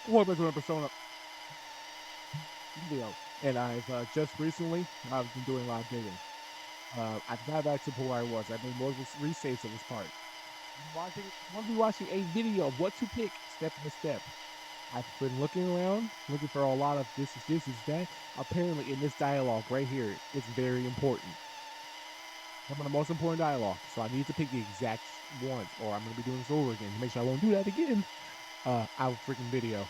Welcome to a Persona video. And I've just recently, I've been doing a lot of digging. I've got back to where I was. I made multiple resaves of this part. I'm going to be watching a video of what to pick step by step. I've been looking around, looking for a lot of this is that. Apparently, in this dialogue right here, it's very important. Some of the most important dialogue. So I need to pick the exact ones, or I'm going to be doing this over again to make sure I won't do that again. Our freaking video.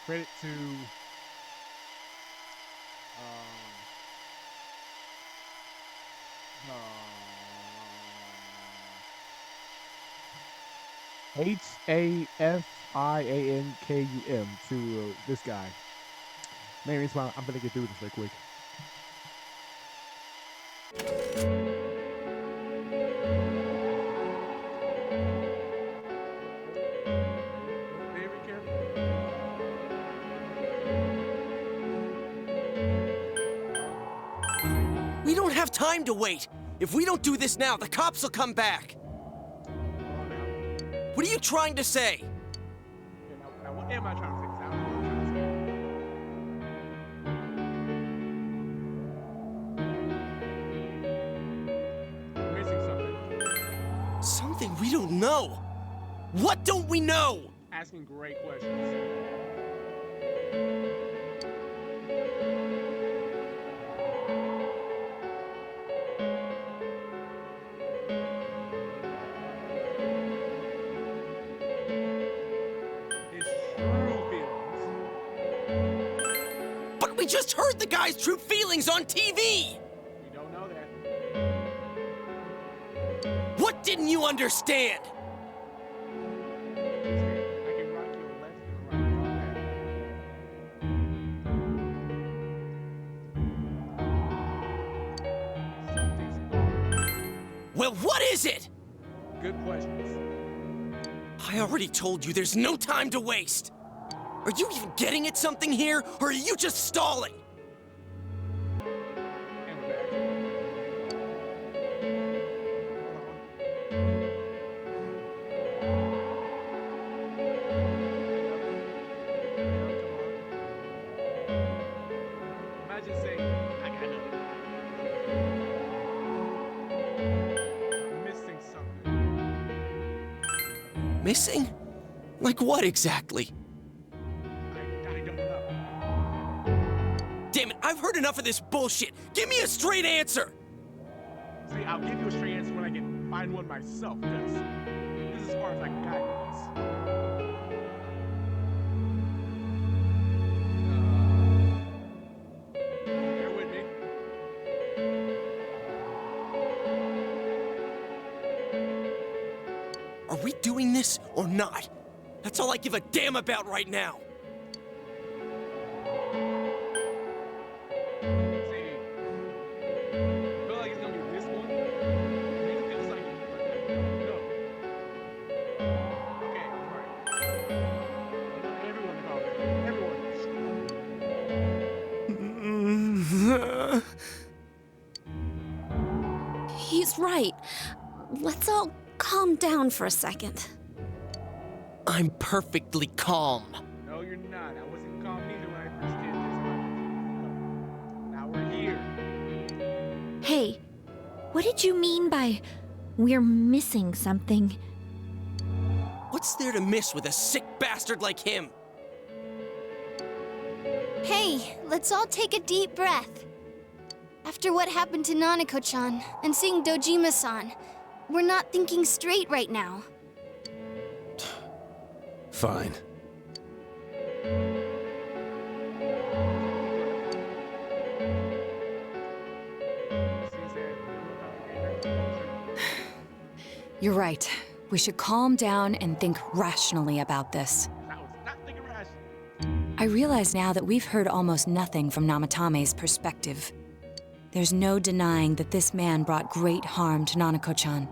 Credit to HAFIANKUM to this guy. Main reason why I'm gonna get through this real quick. We don't have time to wait. If we don't do this now, the cops will come back. What are you trying to say? Now, what am I trying to say? I'm missing something. Something we don't know. What don't we know? Asking great questions. We just heard the guy's true feelings on TV! We don't know that. What didn't you understand? I can rock you left and right. Well, what is it? Good questions. I already told you there's no time to waste. Are you even getting at something here, or are you just stalling? Imagine saying, I got nothing. I'm missing something. Missing? Like what exactly? Damn it, I've heard enough of this bullshit. Give me a straight answer. See, I'll give you a straight answer when I can find one myself, because this is as far as I can guide this. Bear with me. Are we doing this or not? That's all I give a damn about right now. He's right. Let's all calm down for a second. I'm perfectly calm. No, you're not. I wasn't calm either when I first did this. Now we're here. Hey, what did you mean by we're missing something? What's there to miss with a sick bastard like him? Hey, let's all take a deep breath. After what happened to Nanako-chan and seeing Dojima-san, we're not thinking straight right now. Fine. You're right. We should calm down and think rationally about this. I realize now that we've heard almost nothing from Namatame's perspective. There's no denying that this man brought great harm to Nanako-chan.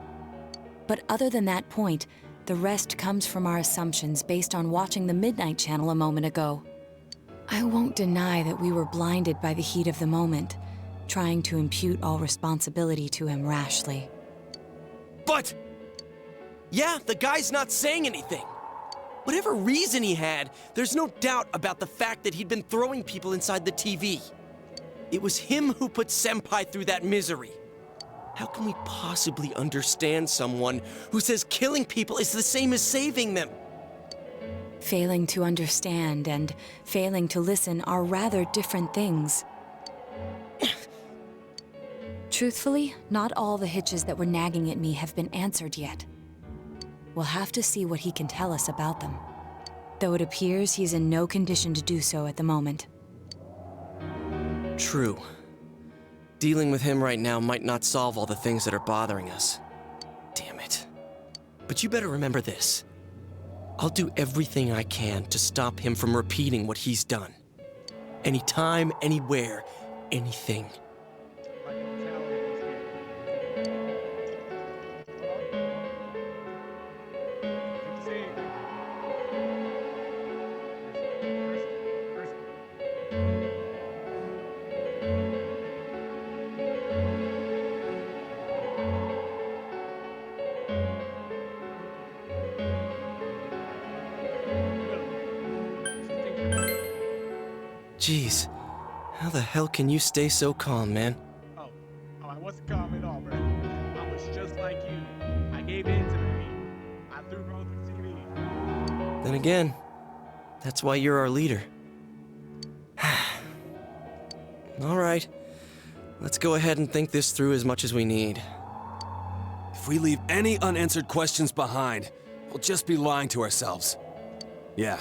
But other than that point, the rest comes from our assumptions based on watching the Midnight Channel a moment ago. I won't deny that we were blinded by the heat of the moment, trying to impute all responsibility to him rashly. But Yeah, the guy's not saying anything. Whatever reason he had, there's no doubt about the fact that he'd been throwing people inside the TV. It was him who put Senpai through that misery. How can we possibly understand someone who says killing people is the same as saving them? Failing to understand and failing to listen are rather different things. Truthfully, not all the hitches that were nagging at me have been answered yet. We'll have to see what he can tell us about them, though it appears he's in no condition to do so at the moment. True. Dealing with him right now might not solve all the things that are bothering us. Damn it. But you better remember this. I'll do everything I can to stop him from repeating what he's done. Anytime, anywhere, anything. Jeez, how the hell can you stay so calm, man? Oh, I wasn't calm at all, bro. I was just like you. I gave in to the heat. I threw both the TV. Then again, that's why you're our leader. All right, let's go ahead and think this through as much as we need. If we leave any unanswered questions behind, we'll just be lying to ourselves. Yeah,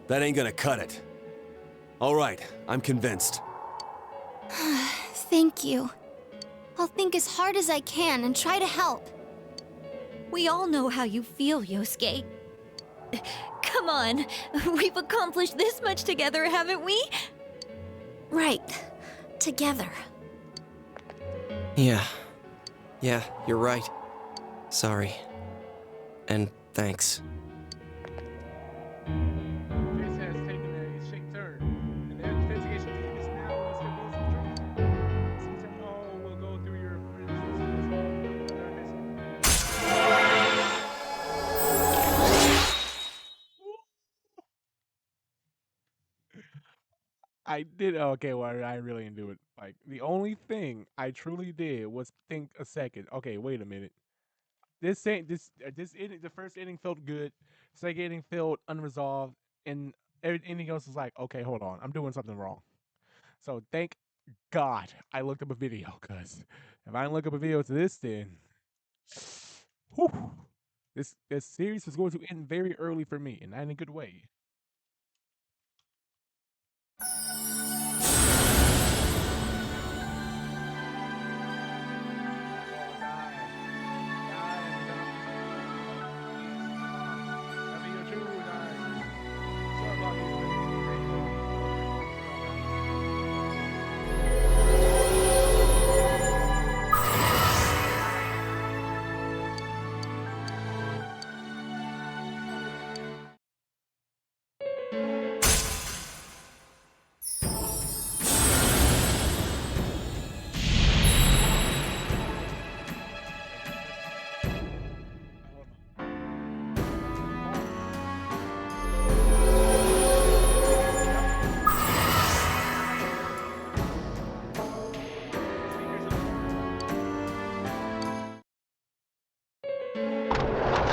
that ain't gonna cut it. All right, I'm convinced. Thank you. I'll think as hard as I can and try to help. We all know how you feel, Yosuke. Come on, we've accomplished this much together, haven't we? Right. Together. Yeah, you're right. Sorry. And thanks. This has taken a shake turn, and the investigation team is now Mr. Wilson's Season all will go through your I did okay. Well, I really didn't do it. Like the only thing I truly did was think a second. Okay, wait a minute. This inning, the first inning felt good. Second inning felt unresolved, and anything else was like, okay, hold on, I'm doing something wrong. So thank God I looked up a video, cause if I didn't look up a video to this, then whew, this series was going to end very early for me, and not in a good way.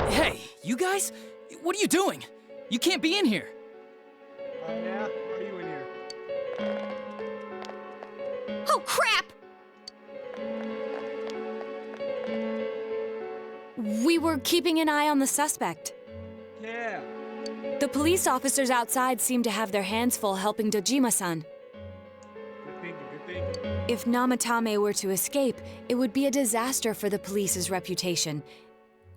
Hey, you guys? What are you doing? You can't be in here. Oh yeah, are you in here? Oh, crap! We were keeping an eye on the suspect. Yeah. The police officers outside seem to have their hands full helping Dojima-san. Good thinking. Good thinking. If Namatame were to escape, it would be a disaster for the police's reputation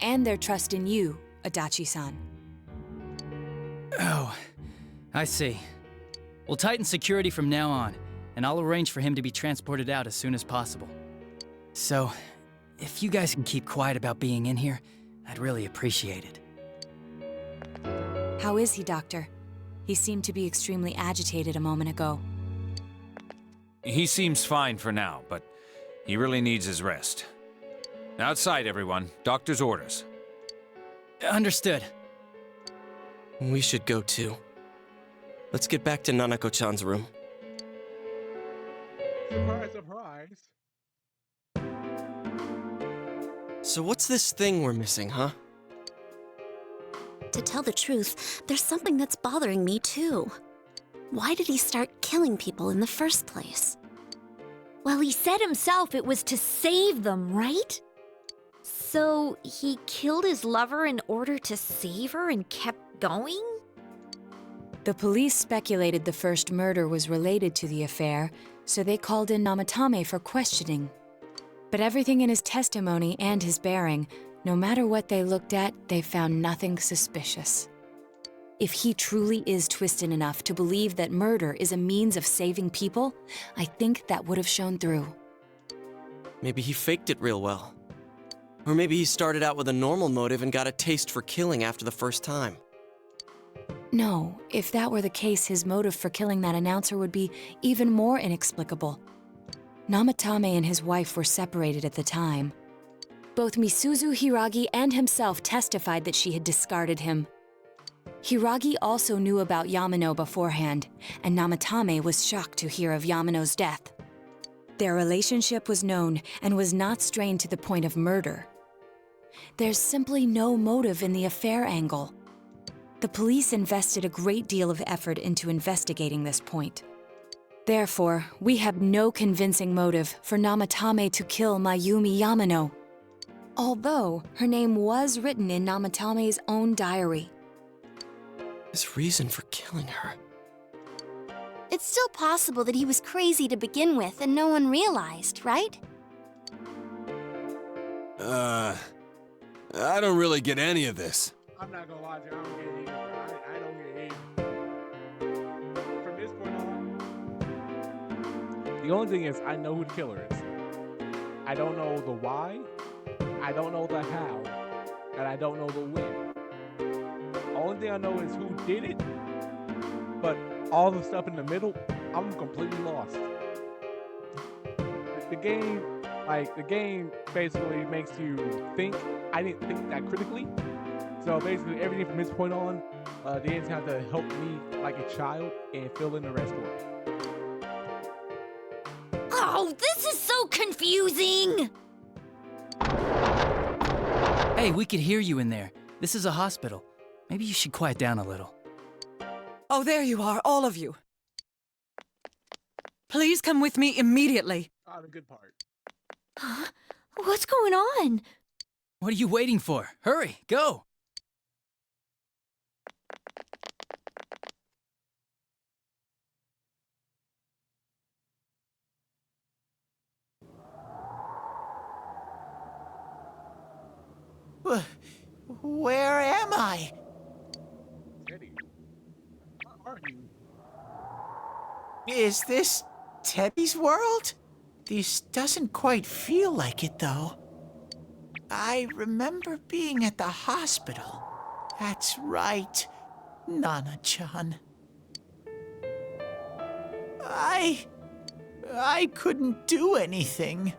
and their trust in you, Adachi-san. Oh, I see. We'll tighten security from now on, and I'll arrange for him to be transported out as soon as possible. So, if you guys can keep quiet about being in here, I'd really appreciate it. How is he, Doctor? He seemed to be extremely agitated a moment ago. He seems fine for now, but he really needs his rest. Outside, everyone. Doctor's orders. Understood. We should go too. Let's get back to Nanako-chan's room. Surprise, surprise. So what's this thing we're missing, huh? To tell the truth, there's something that's bothering me too. Why did he start killing people in the first place? Well, he said himself it was to save them, right? So he killed his lover in order to save her and kept going? The police speculated the first murder was related to the affair, so they called in Namatame for questioning. But everything in his testimony and his bearing, no matter what they looked at, they found nothing suspicious. If he truly is twisted enough to believe that murder is a means of saving people, I think that would have shown through. Maybe he faked it real well. Or maybe he started out with a normal motive and got a taste for killing after the first time. No, if that were the case, his motive for killing that announcer would be even more inexplicable. Namatame and his wife were separated at the time. Both Misuzu Hiragi and himself testified that she had discarded him. Hiragi also knew about Yamano beforehand, and Namatame was shocked to hear of Yamano's death. Their relationship was known and was not strained to the point of murder. There's simply no motive in the affair angle. The police invested a great deal of effort into investigating this point. Therefore, we have no convincing motive for Namatame to kill Mayumi Yamano, although her name was written in Namatame's own diary. His reason for killing her. It's still possible that he was crazy to begin with and no one realized, right? I don't really get any of this. I'm not gonna lie to you, I don't get it either. I don't get it either. From this point on, the only thing is I know who the killer is. I don't know the why, I don't know the how, and I don't know the when. Only thing I know is who did it, but all the stuff in the middle, I'm completely lost. The game basically makes you think. I didn't think that critically. So basically everything from this point on, they just have to help me like a child and fill in the rest for me. Oh, this is so confusing! Hey, we could hear you in there. This is a hospital. Maybe you should quiet down a little. Oh, there you are, all of you. Please come with me immediately. Ah, the good part. Huh? What's going on? What are you waiting for? Hurry, go! Where am I? Teddy, where are you? Is this Teddy's world? This doesn't quite feel like it, though. I remember being at the hospital. That's right, Nana-chan. I couldn't do anything.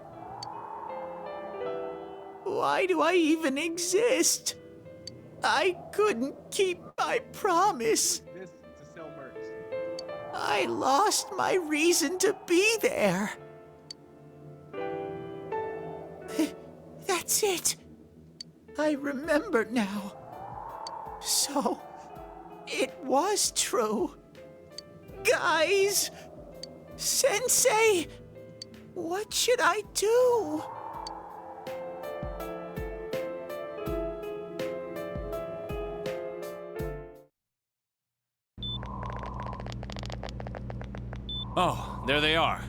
Why do I even exist? I couldn't keep my promise. This to sell merch. I lost my reason to be there. That's it. I remember now. So, it was true. Guys! Sensei! What should I do? Oh, there they are.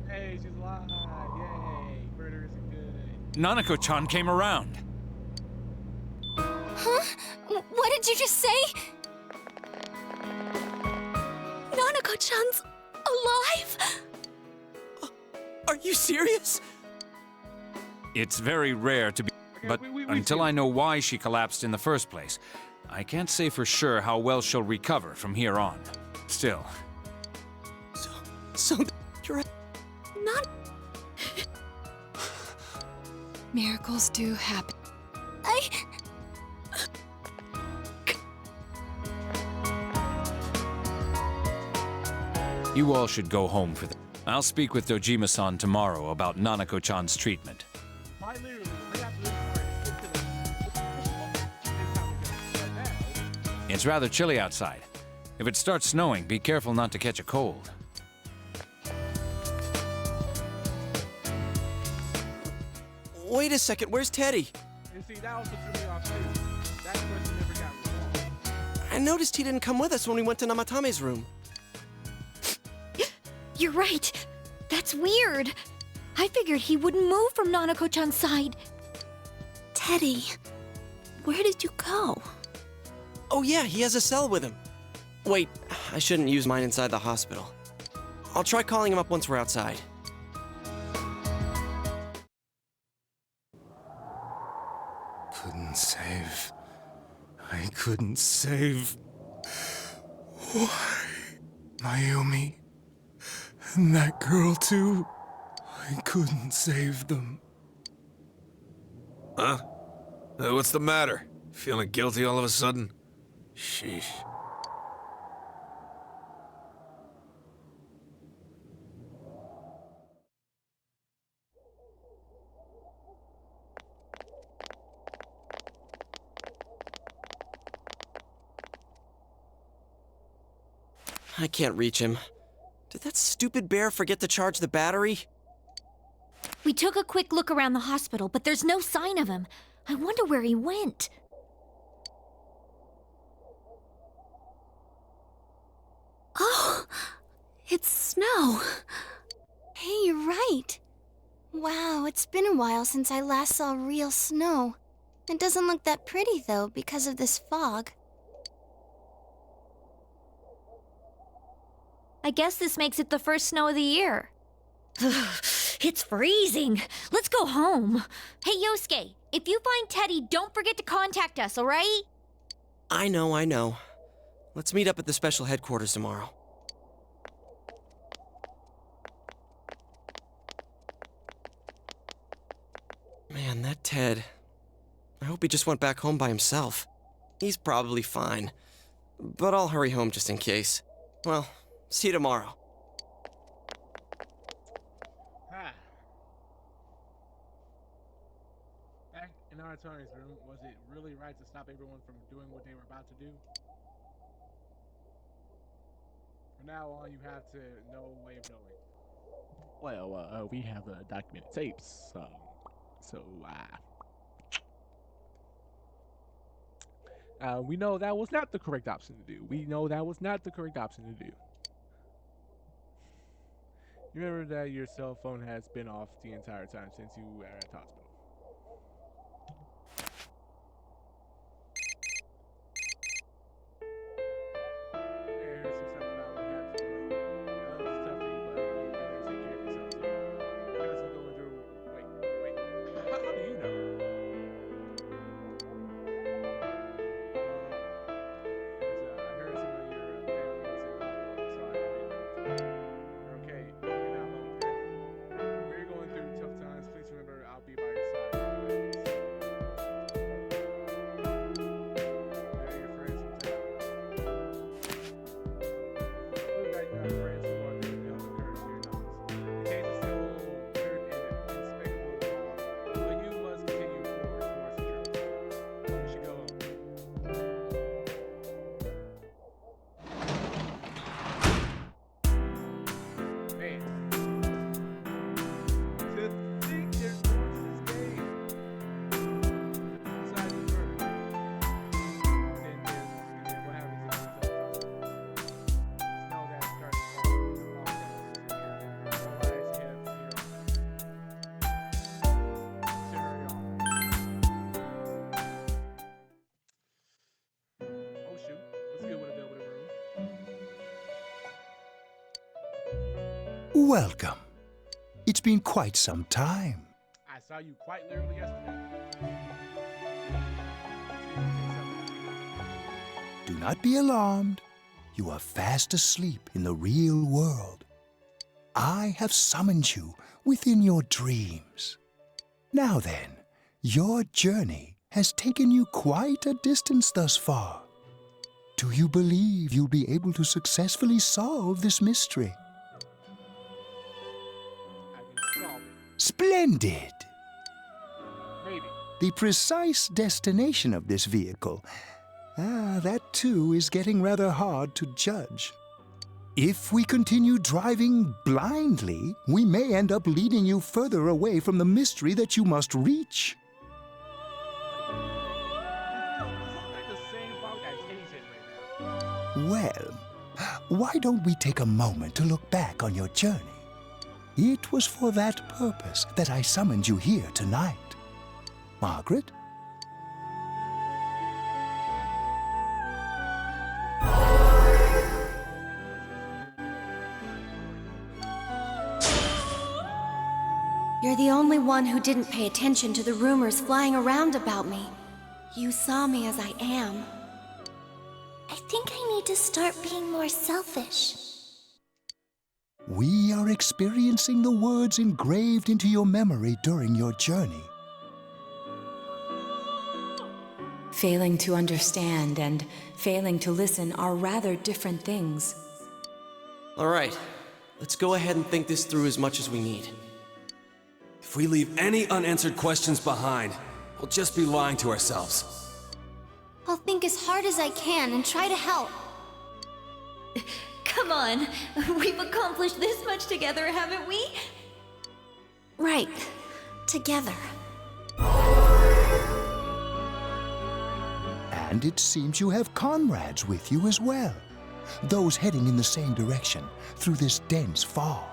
Hey, she's alive. Yay. Murder isn't good. Nanako-chan came around. Huh? What did you just say? Nanako-chan's alive? Are you serious? It's very rare to be, but until I know why she collapsed in the first place, I can't say for sure how well she'll recover from here on. Still. So you're a... Not. Miracles do happen. You all should go home for the... I'll speak with Dojima-san tomorrow about Nanako-chan's treatment. Quite literally, they have to right now. It's rather chilly outside. If it starts snowing, be careful not to catch a cold. Wait a second, where's Teddy? And see, that also threw me off too. That question never got resolved. I noticed he didn't come with us when we went to Namatame's room. You're right. That's weird. I figured he wouldn't move from Nanako-chan's side. Teddy, where did you go? Oh yeah, he has a cell with him. Wait, I shouldn't use mine inside the hospital. I'll try calling him up once we're outside. Couldn't save. I couldn't save. Why? Mayumi. And that girl, too. I couldn't save them. Huh? What's the matter? Feeling guilty all of a sudden? Sheesh. I can't reach him. Did that stupid bear forget to charge the battery? We took a quick look around the hospital, but there's no sign of him. I wonder where he went. Oh, it's snow. Hey, you're right. Wow, it's been a while since I last saw real snow. It doesn't look that pretty, though, because of this fog. I guess this makes it the first snow of the year. It's freezing. Let's go home. Hey, Yosuke, if you find Teddy, don't forget to contact us, all right? I know. Let's meet up at the special headquarters tomorrow. Man, that Ted. I hope he just went back home by himself. He's probably fine. But I'll hurry home just in case. Well, see you tomorrow. Back in our attorney's room, was it really right to stop everyone from doing what they were about to do? From now on, you have to no way of knowing. Well, we have documented tapes, we know that was not the correct option to do. You remember that your cell phone has been off the entire time since you were at the hospital. Here's some stuff about what happened to you. This is tough for you, but you better take care of yourself too. You guys are going through. Wait. How do you know? I heard some of your family was in the hospital. Sorry, I didn't know. You're okay. You're not alone, okay? We're going through tough times. Please remember, I'll be by your side. They're your friends from town. Look like you have friends who are doing the occurrence here in Knox. The case is still weird and despicable, but you must continue forward towards the truth. You should go home. Man. To think there's more to this game. Besides the murder. Then what happens if you don't? Snow that starts falling in the long run. Realize him, oh shoot. Let's get with a build with a room. Welcome. It's been quite some time. I saw you quite literally yesterday. Do not be alarmed. You are fast asleep in the real world. I have summoned you within your dreams. Now then, your journey has taken you quite a distance thus far. Do you believe you'll be able to successfully solve this mystery? Splendid! Maybe. The precise destination of this vehicle, that too is getting rather hard to judge. If we continue driving blindly, we may end up leading you further away from the mystery that you must reach. Well, why don't we take a moment to look back on your journey? It was for that purpose that I summoned you here tonight. Margaret? You're the only one who didn't pay attention to the rumors flying around about me. You saw me as I am. I think I need to start being more selfish. We are experiencing the words engraved into your memory during your journey. Failing to understand and failing to listen are rather different things. All right, let's go ahead and think this through as much as we need. If we leave any unanswered questions behind, we'll just be lying to ourselves. I'll think as hard as I can and try to help. Come on, we've accomplished this much together, haven't we? Right. Together. And it seems you have comrades with you as well. Those heading in the same direction through this dense fog.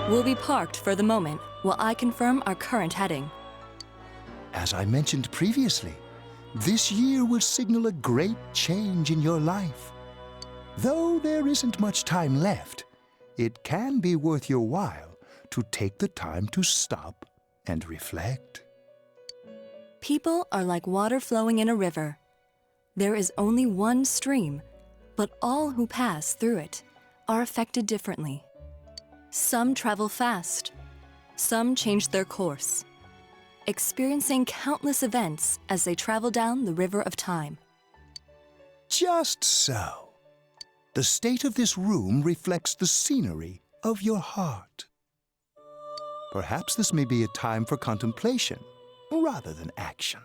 We'll be parked for the moment while I confirm our current heading. As I mentioned previously, this year will signal a great change in your life. Though there isn't much time left, it can be worth your while to take the time to stop and reflect. People are like water flowing in a river. There is only one stream, but all who pass through it are affected differently. Some travel fast, some change their course, experiencing countless events as they travel down the river of time. Just so. The state of this room reflects the scenery of your heart. Perhaps this may be a time for contemplation rather than action.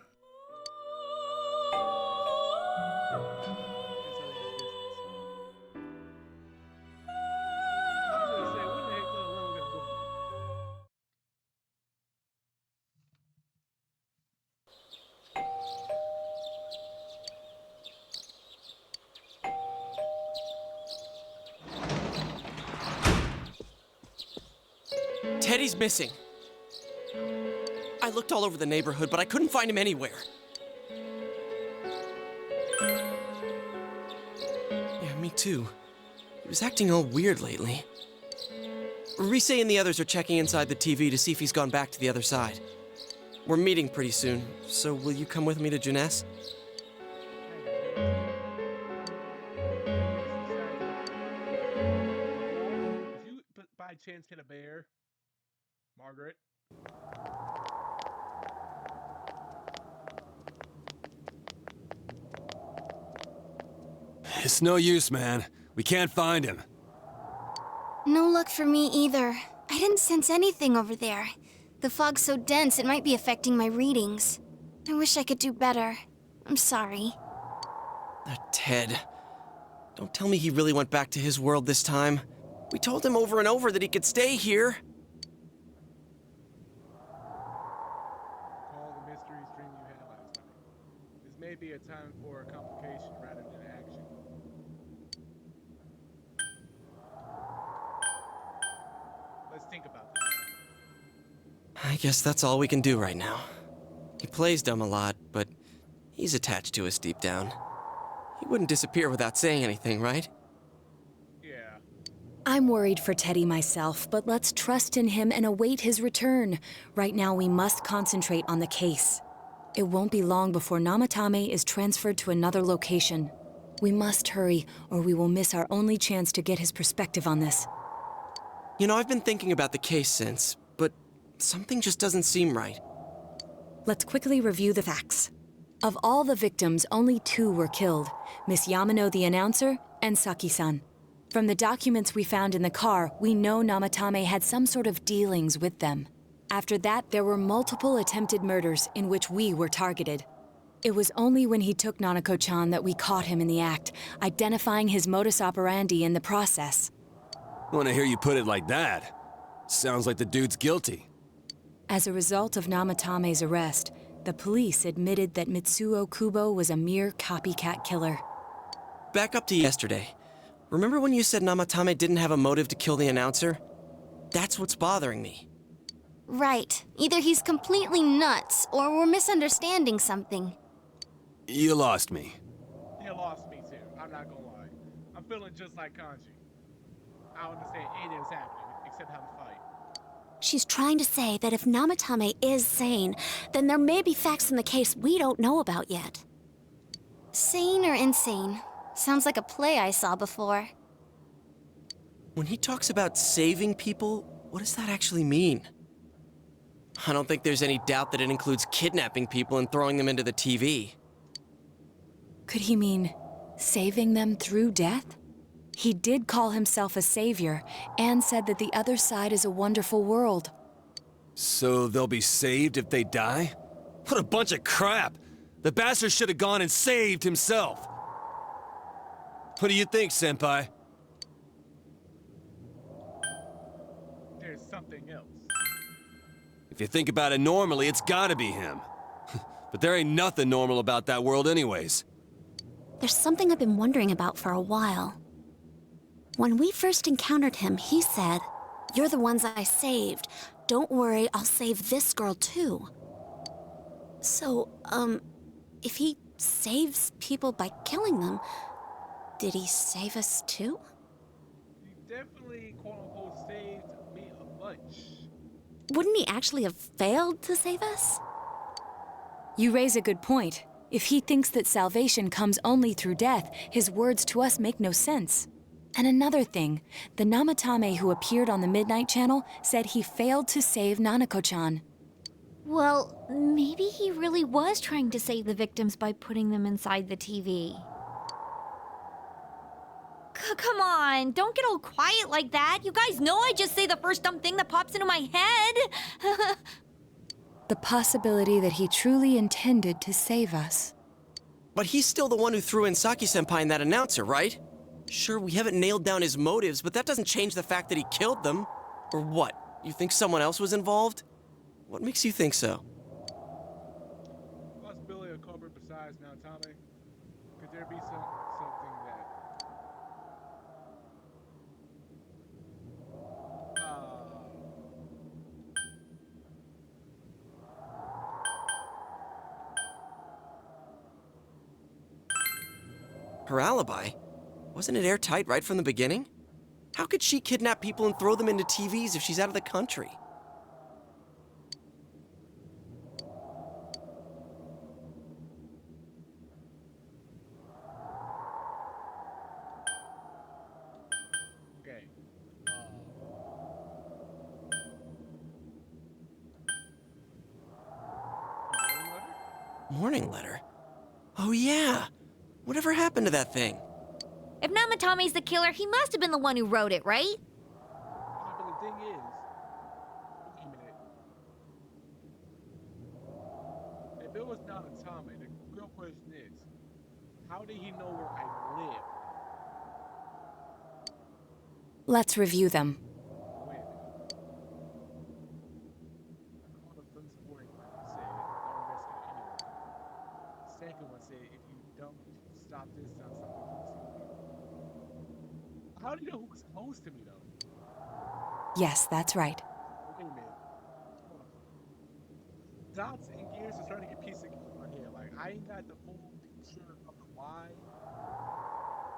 Teddy's missing. I looked all over the neighborhood, but I couldn't find him anywhere. Yeah, me too. He was acting all weird lately. Rise and the others are checking inside the TV to see if he's gone back to the other side. We're meeting pretty soon, so will you come with me to Jeunesse? Did you by chance hit a bear, Margaret? It's no use, man. We can't find him. No luck for me either. I didn't sense anything over there. The fog's so dense it might be affecting my readings. I wish I could do better. I'm sorry. That Ted. Don't tell me he really went back to his world this time. We told him over and over that he could stay here. Call the mystery stream you had last night. This may be a time for a complication rather than action. Let's think about this. I guess that's all we can do right now. He plays dumb a lot, but he's attached to us deep down. He wouldn't disappear without saying anything, right? Yeah. I'm worried for Teddy myself, but let's trust in him and await his return. Right now, we must concentrate on the case. It won't be long before Namatame is transferred to another location. We must hurry, or we will miss our only chance to get his perspective on this. You know, I've been thinking about the case since, but something just doesn't seem right. Let's quickly review the facts. Of all the victims, only 2 were killed, Miss Yamano the announcer and Saki-san. From the documents we found in the car, we know Namatame had some sort of dealings with them. After that, there were multiple attempted murders in which we were targeted. It was only when he took Nanako-chan that we caught him in the act, identifying his modus operandi in the process. When I hear you put it like that, sounds like the dude's guilty. As a result of Namatame's arrest, the police admitted that Mitsuo Kubo was a mere copycat killer. Back up to yesterday. Remember when you said Namatame didn't have a motive to kill the announcer? That's what's bothering me. Right. Either he's completely nuts, or we're misunderstanding something. You lost me. You lost me too. I'm not gonna lie. I'm feeling just like Kanji. I don't understand anything that's happening except how to fight. She's trying to say that if Namatame is sane, then there may be facts in the case we don't know about yet. Sane or insane? Sounds like a play I saw before. When he talks about saving people, what does that actually mean? I don't think there's any doubt that it includes kidnapping people and throwing them into the TV. Could he mean saving them through death? He did call himself a savior and said that the other side is a wonderful world. So they'll be saved if they die? What a bunch of crap! The bastard should have gone and saved himself! What do you think, Senpai? There's something else. If you think about it normally, it's gotta be him. But there ain't nothing normal about that world anyways. There's something I've been wondering about for a while. When we first encountered him, he said, "You're the ones I saved. Don't worry, I'll save this girl too." So, if he saves people by killing them, did he save us too? He definitely, quote-unquote, saved me a bunch. Wouldn't he actually have failed to save us? You raise a good point. If he thinks that salvation comes only through death, his words to us make no sense. And another thing, the Namatame who appeared on the Midnight Channel said he failed to save Nanako-chan. Well, maybe he really was trying to save the victims by putting them inside the TV. Come on, don't get all quiet like that. You guys know I just say the first dumb thing that pops into my head. The possibility that he truly intended to save us. But he's still the one who threw in Saki-senpai and that announcer, right? Sure, we haven't nailed down his motives, but that doesn't change the fact that he killed them. Or what? You think someone else was involved? What makes you think so? Possibility of culprit besides Namatame? Could there be something that... Her alibi? Wasn't it airtight right from the beginning? How could she kidnap people and throw them into TVs if she's out of the country? Okay. Morning letter? Oh yeah! Whatever happened to that thing? If Namatame's the killer, he must have been the one who wrote it, right? But the thing is... Wait a minute. If it was Namatame, the real question is, how did he know where I live? Let's review them. Wait a minute. I called the first warning when he said, don't rescue anyone. The second one said, if you don't stop this, I'll stop the How do you know who was close to me, though? Yes, that's right. Wait a minute. Hold on. Dots and gears are starting to get pieced together in my head. Like, I ain't got the full picture of the why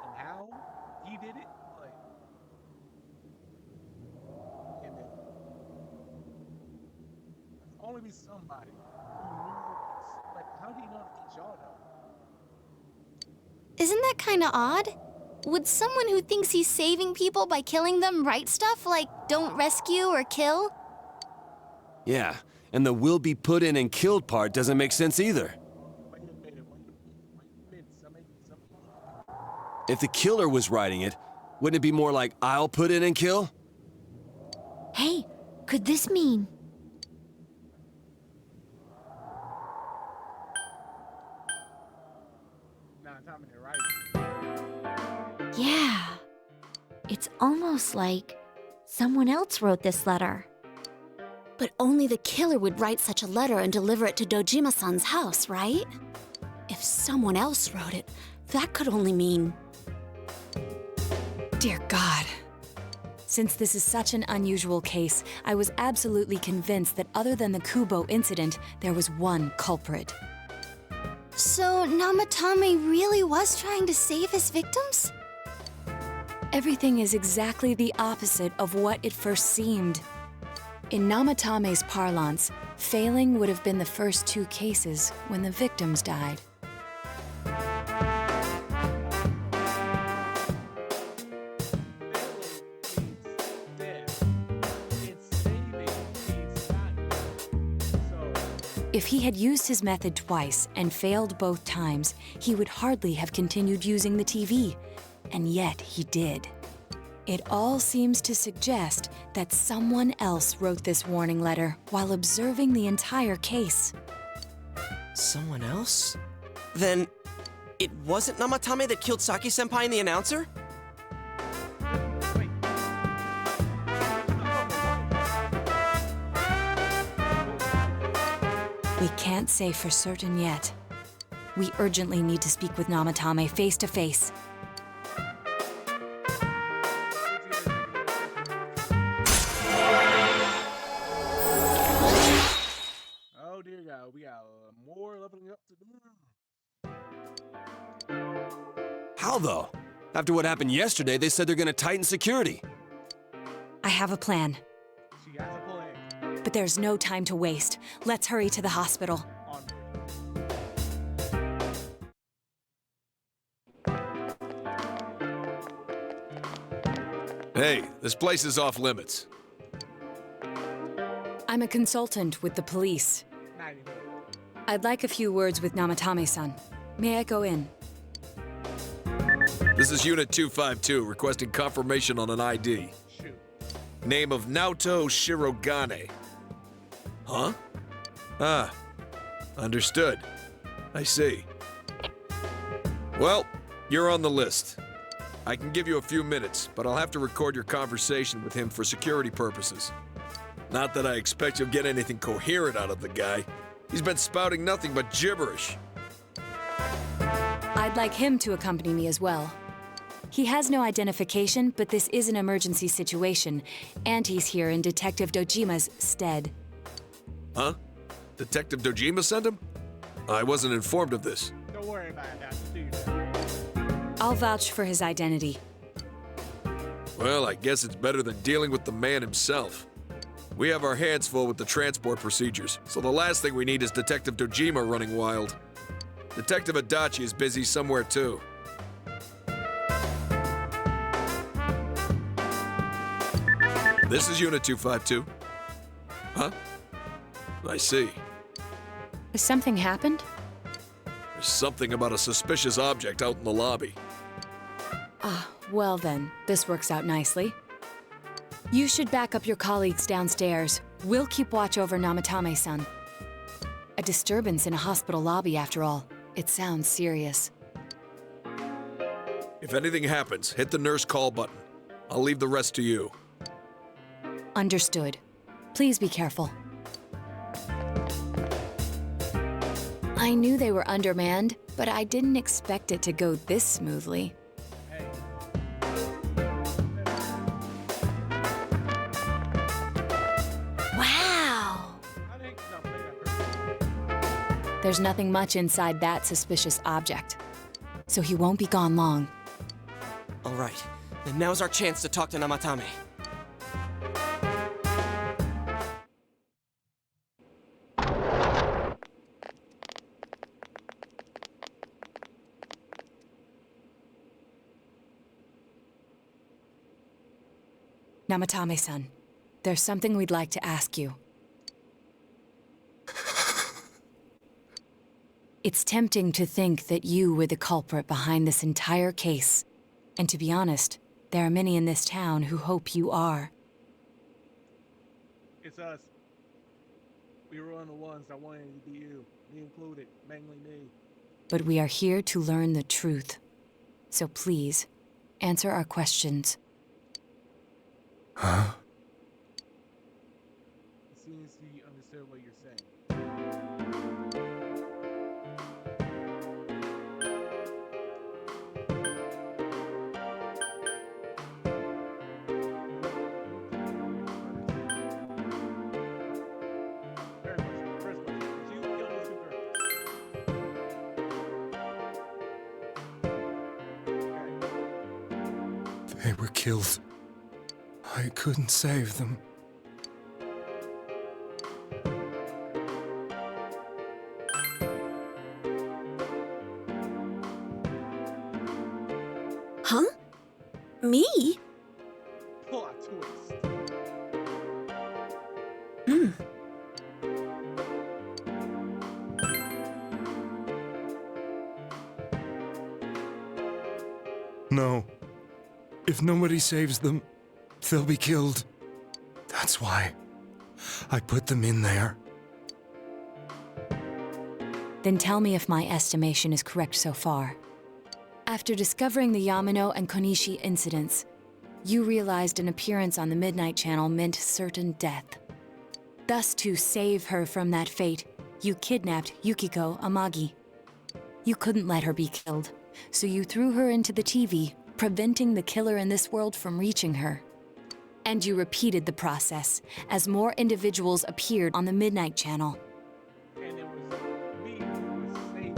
and how he did it, but... Wait a minute. There's only be somebody who knew... Like, how do you know to get y'all, though? Isn't that kind of odd? Would someone who thinks he's saving people by killing them write stuff like, don't rescue or kill? Yeah, and the will be put in and killed part doesn't make sense either. Wait a minute. If the killer was writing it, wouldn't it be more like I'll put in and kill? Hey, could this mean... Yeah. It's almost like someone else wrote this letter. But only the killer would write such a letter and deliver it to Dojima-san's house, right? If someone else wrote it, that could only mean... Dear God. Since this is such an unusual case, I was absolutely convinced that other than the Kubo incident, there was one culprit. So, Namatame really was trying to save his victims? Everything is exactly the opposite of what it first seemed. In Namatame's parlance, failing would have been the first two cases when the victims died. If he had used his method twice and failed both times, he would hardly have continued using the TV. And yet he did. It all seems to suggest that someone else wrote this warning letter while observing the entire case. Someone else? Then, it wasn't Namatame that killed Saki-senpai and the announcer? We can't say for certain yet. We urgently need to speak with Namatame face to face. Oh dear God, we got more leveling up to do. How though? After what happened yesterday, they said they're gonna tighten security. I have a plan. She has a plan. But there's no time to waste. Let's hurry to the hospital. Hey, this place is off limits. I'm a consultant with the police. I'd like a few words with Namatame-san. May I go in? This is Unit 252, requesting confirmation on an ID. Name of Naoto Shirogane. Huh? Ah, understood. I see. Well, you're on the list. I can give you a few minutes, but I'll have to record your conversation with him for security purposes. Not that I expect you'll get anything coherent out of the guy. He's been spouting nothing but gibberish. I'd like him to accompany me as well. He has no identification, but this is an emergency situation, and he's here in Detective Dojima's stead. Huh? Detective Dojima sent him? I wasn't informed of this. Don't worry about that. I'll vouch for his identity. Well, I guess it's better than dealing with the man himself. We have our hands full with the transport procedures, so the last thing we need is Detective Dojima running wild. Detective Adachi is busy somewhere too. This is Unit 252. Huh? I see. Has something happened? There's something about a suspicious object out in the lobby. Ah, well then, this works out nicely. You should back up your colleagues downstairs. We'll keep watch over Namatame-san. A disturbance in a hospital lobby, after all. It sounds serious. If anything happens, hit the nurse call button. I'll leave the rest to you. Understood. Please be careful. I knew they were undermanned, but I didn't expect it to go this smoothly. Wow! There's nothing much inside that suspicious object, so he won't be gone long. All right, then now's our chance to talk to Namatame. Namatame-san, there's something we'd like to ask you. It's tempting to think that you were the culprit behind this entire case. And to be honest, there are many in this town who hope you are. It's us. We were one of the ones that wanted it to be you. Me included, mainly me. But we are here to learn the truth. So please, answer our questions. Huh? It seems you understood what you're saying. They were killed. I couldn't save them. Huh? Me? Plot twist. Hmm. No. If nobody saves them, they'll be killed. That's why I put them in there. Then tell me if my estimation is correct so far. After discovering the Yamano and Konishi incidents, you realized an appearance on the Midnight Channel meant certain death. Thus, to save her from that fate, you kidnapped Yukiko Amagi. You couldn't let her be killed, so you threw her into the TV, preventing the killer in this world from reaching her. And you repeated the process as more individuals appeared on the Midnight Channel. And it was me who was saving.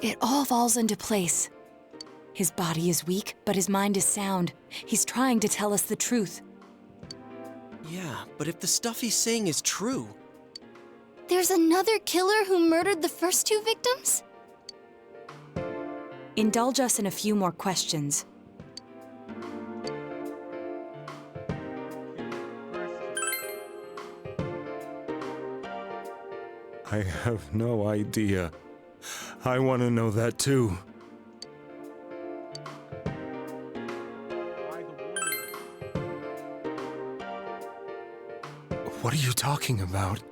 It all falls into place. His body is weak, but his mind is sound. He's trying to tell us the truth. Yeah, but if the stuff he's saying is true... There's another killer who murdered the first two victims? Indulge us in a few more questions. I have no idea. I want to know that too. What are you talking about? So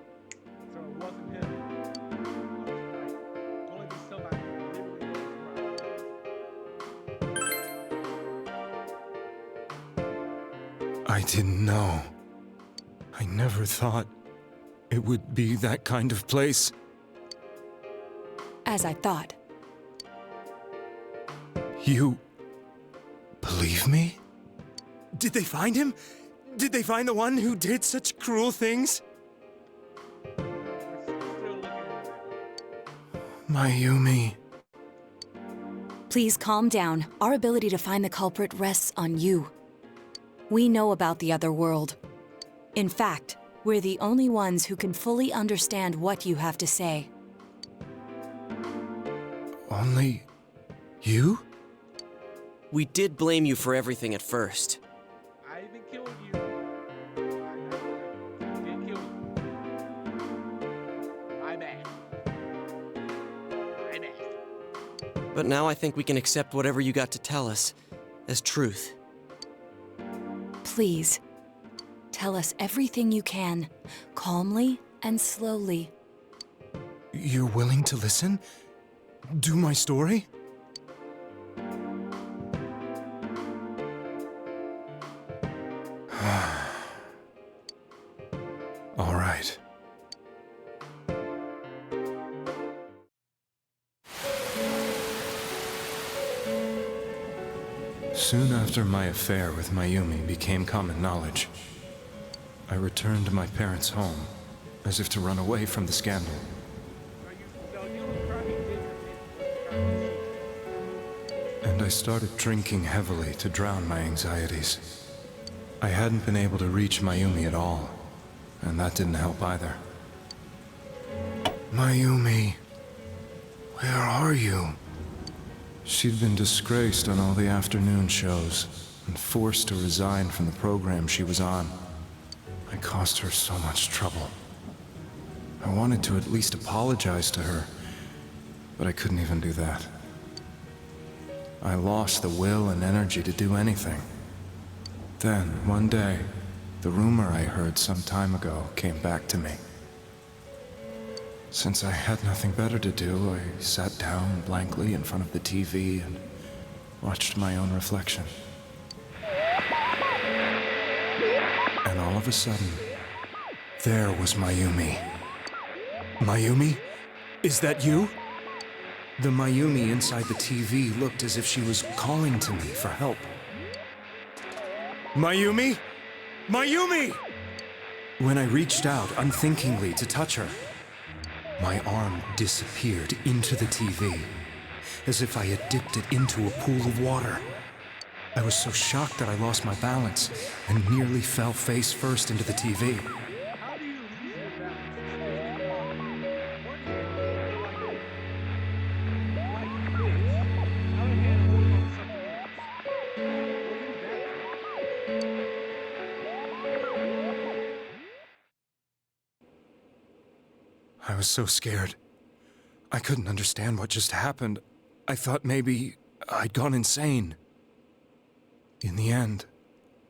it wasn't him. I was right. Going to somebody who literally knows where I was. I didn't know. I never thought it would be that kind of place. As I thought. You believe me? Did they find him? Did they find the one who did such cruel things? Mayumi. Please calm down. Our ability to find the culprit rests on you. We know about the other world. In fact, we're the only ones who can fully understand what you have to say. Only you? We did blame you for everything at first. I even killed you. I did kill you. My bad. My bad. But now I think we can accept whatever you got to tell us as truth. Please, tell us everything you can, calmly and slowly. You're willing to listen? Do my story? All right. Soon after my affair with Mayumi became common knowledge, I returned to my parents' home, as if to run away from the scandal. And I started drinking heavily to drown my anxieties. I hadn't been able to reach Mayumi at all, and that didn't help either. Mayumi, where are you? She'd been disgraced on all the afternoon shows and forced to resign from the program she was on. I caused her so much trouble. I wanted to at least apologize to her, But I couldn't even do that. I lost the will and energy to do anything. Then, one day, the rumor I heard some time ago came back to me. Since I had nothing better to do, I sat down blankly in front of the TV and watched my own reflection. And all of a sudden, there was Mayumi. Mayumi? Is that you? The Mayumi inside the TV looked as if she was calling to me for help. Mayumi? Mayumi! When I reached out unthinkingly to touch her, my arm disappeared into the TV, as if I had dipped it into a pool of water. I was so shocked that I lost my balance and nearly fell face first into the TV. I was so scared. I couldn't understand what just happened. I thought maybe I'd gone insane. In the end,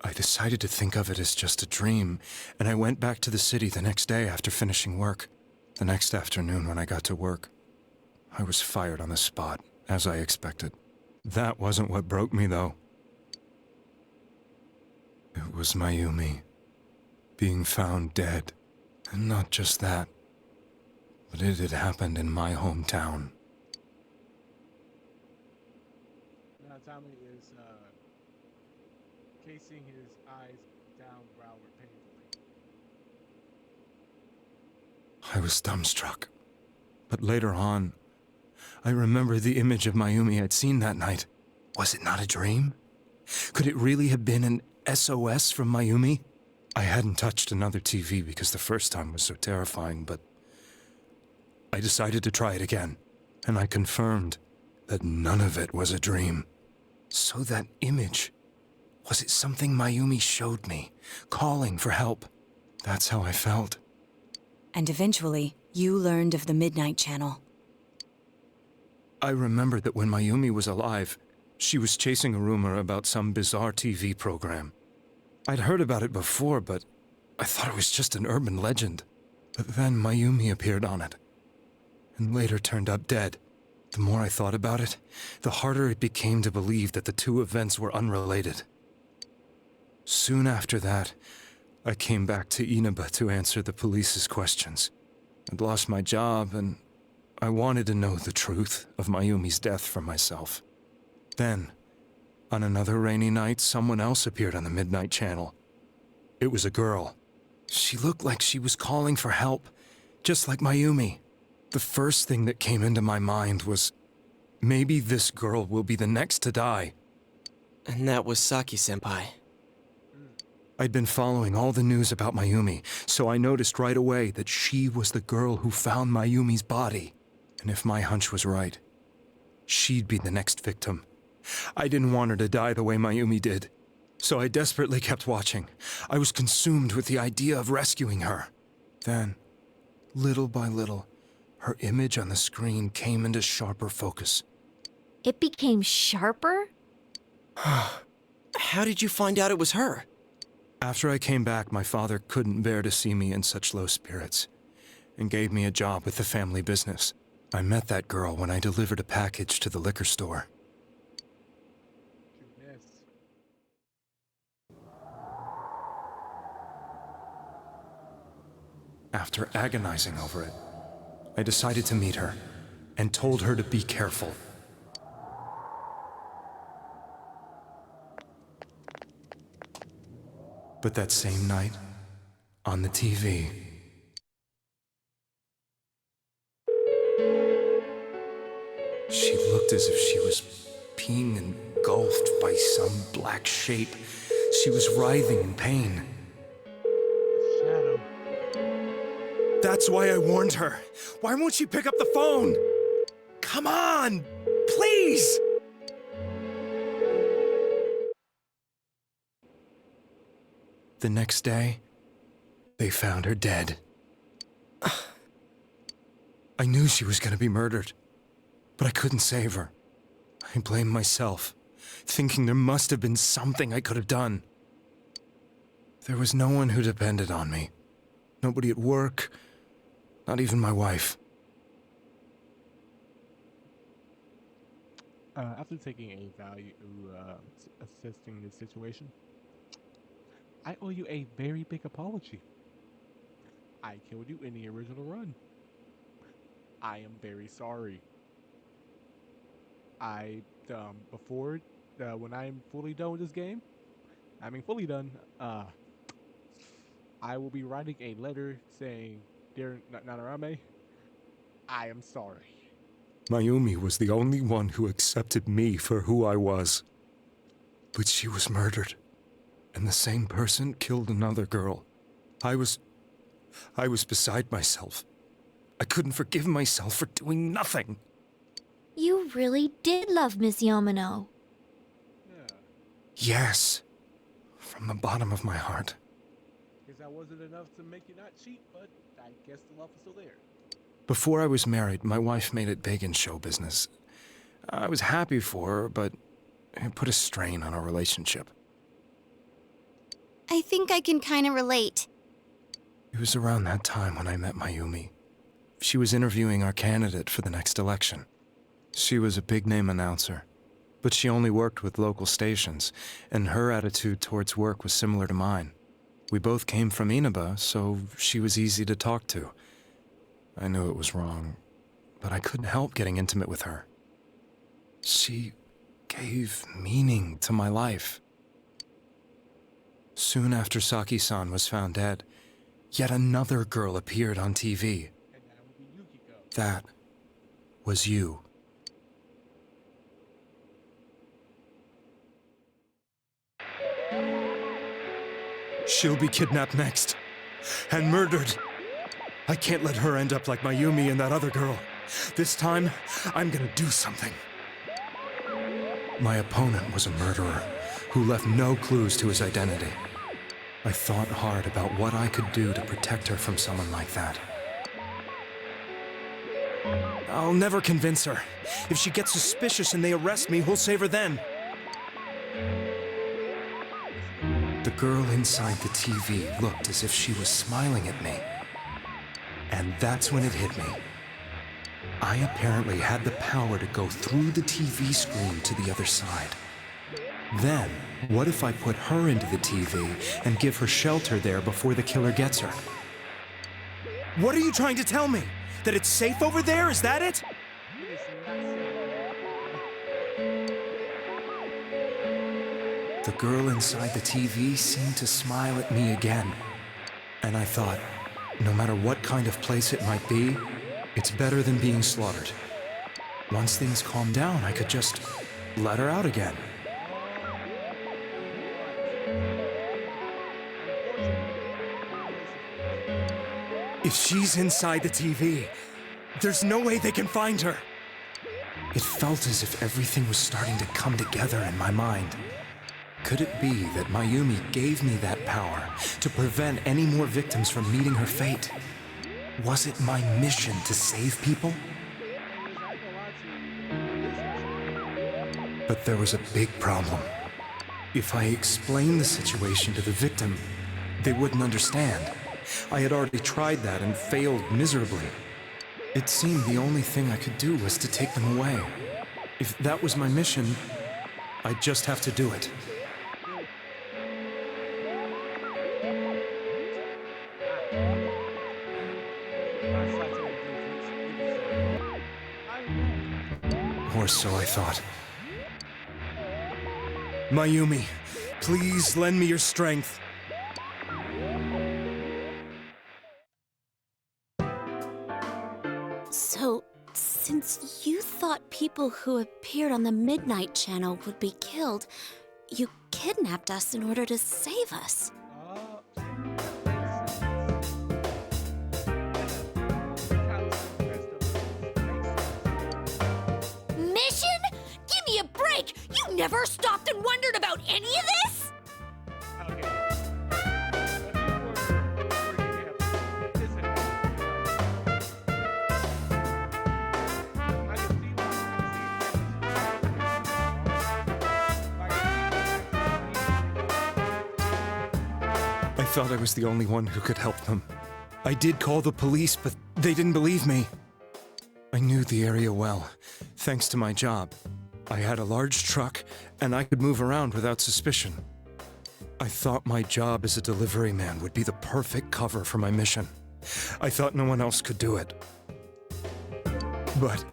I decided to think of it as just a dream, and I went back to the city the next day after finishing work. The next afternoon when I got to work, I was fired on the spot, as I expected. That wasn't what broke me, though. It was Mayumi being found dead. And not just that, but it had happened in my hometown. Now Tommy is casing his eyes down Broward painfully. I was dumbstruck. But later on, I remembered the image of Mayumi I'd seen that night. Was it not a dream? Could it really have been an SOS from Mayumi? I hadn't touched another TV because the first time was so terrifying, but I decided to try it again, and I confirmed that none of it was a dream. So that image, was it something Mayumi showed me, calling for help? That's how I felt. And eventually, you learned of the Midnight Channel. I remembered that when Mayumi was alive, she was chasing a rumor about some bizarre TV program. I'd heard about it before, but I thought it was just an urban legend. But then Mayumi appeared on it, and later turned up dead. The more I thought about it, the harder it became to believe that the two events were unrelated. Soon after that, I came back to Inaba to answer the police's questions. I'd lost my job, and I wanted to know the truth of Mayumi's death for myself. Then, on another rainy night, someone else appeared on the Midnight Channel. It was a girl. She looked like she was calling for help, just like Mayumi. The first thing that came into my mind was, maybe this girl will be the next to die. And that was Saki-senpai. I'd been following all the news about Mayumi, so I noticed right away that she was the girl who found Mayumi's body. And if my hunch was right, she'd be the next victim. I didn't want her to die the way Mayumi did, so I desperately kept watching. I was consumed with the idea of rescuing her. Then, little by little, her image on the screen came into sharper focus. It became sharper? How did you find out it was her? After I came back, my father couldn't bear to see me in such low spirits, and gave me a job with the family business. I met that girl when I delivered a package to the liquor store. After agonizing over it, I decided to meet her, and told her to be careful. But that same night, on the TV, she looked as if she was being engulfed by some black shape. She was writhing in pain. Shadow. That's why I warned her. Why won't she pick up the phone? Come on, please! The next day, they found her dead. I knew she was going to be murdered. But I couldn't save her. I blamed myself, thinking there must have been something I could have done. There was no one who depended on me. Nobody at work, not even my wife. After taking a value assessing the situation, I owe you a very big apology. I killed you in the original run. I am very sorry. Before, when I'm fully done with this game, fully done, I will be writing a letter saying, Dear Nanarame, I am sorry. Mayumi was the only one who accepted me for who I was. But she was murdered, and the same person killed another girl. I was beside myself. I couldn't forgive myself for doing nothing. You really did love Miss Yamano. Yes, from the bottom of my heart. Guess that wasn't enough to make you not cheat, but I guess the love is still there. Before I was married, my wife made it big in show business. I was happy for her, but it put a strain on our relationship. I think I can kind of relate. It was around that time when I met Mayumi. She was interviewing our candidate for the next election. She was a big-name announcer, but she only worked with local stations, and her attitude towards work was similar to mine. We both came from Inaba, so she was easy to talk to. I knew it was wrong, but I couldn't help getting intimate with her. She gave meaning to my life. Soon after Saki-san was found dead, yet another girl appeared on TV. That was you. She'll be kidnapped next, and murdered. I can't let her end up like Mayumi and that other girl. This time, I'm gonna do something. My opponent was a murderer who left no clues to his identity. I thought hard about what I could do to protect her from someone like that. I'll never convince her. If she gets suspicious and they arrest me, who'll save her then? The girl inside the TV looked as if she was smiling at me. And that's when it hit me. I apparently had the power to go through the TV screen to the other side. Then, what if I put her into the TV and give her shelter there before the killer gets her? What are you trying to tell me? That it's safe over there? Is that it? The girl inside the TV seemed to smile at me again. And I thought, no matter what kind of place it might be, it's better than being slaughtered. Once things calm down, I could just let her out again. If she's inside the TV, there's no way they can find her. It felt as if everything was starting to come together in my mind. Could it be that Mayumi gave me that power to prevent any more victims from meeting her fate? Was it my mission to save people? But there was a big problem. If I explained the situation to the victim, they wouldn't understand. I had already tried that and failed miserably. It seemed the only thing I could do was to take them away. If that was my mission, I'd just have to do it. Or so I thought. Mayumi, please lend me your strength. So, since you thought people who appeared on the Midnight Channel would be killed, you kidnapped us in order to save us. Mission? Give me a break! You never stopped and wondered about any of this? thought I was the only one who could help them. I did call the police, but they didn't believe me. I knew the area well, thanks to my job. I had a large truck, and I could move around without suspicion. I thought my job as a delivery man would be the perfect cover for my mission. I thought no one else could do it. But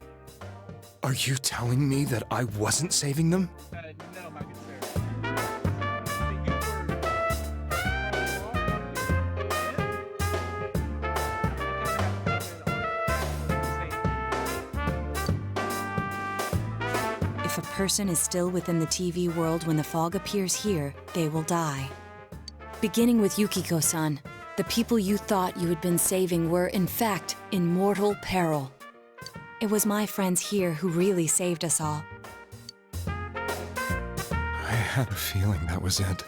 are you telling me that I wasn't saving them? No, my good sir. If a person is still within the TV world when the fog appears here, they will die. Beginning with Yukiko-san, the people you thought you had been saving were, in fact, in mortal peril. It was my friends here who really saved us all. I had a feeling that was it.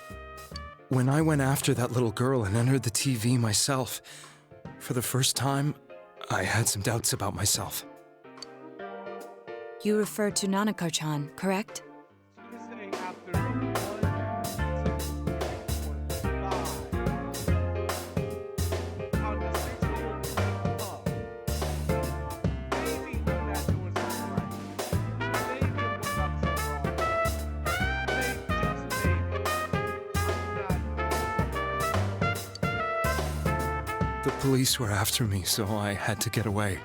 When I went after that little girl and entered the TV myself, for the first time, I had some doubts about myself. You refer to Nanako-chan, correct? The police were after me, so I had to get away.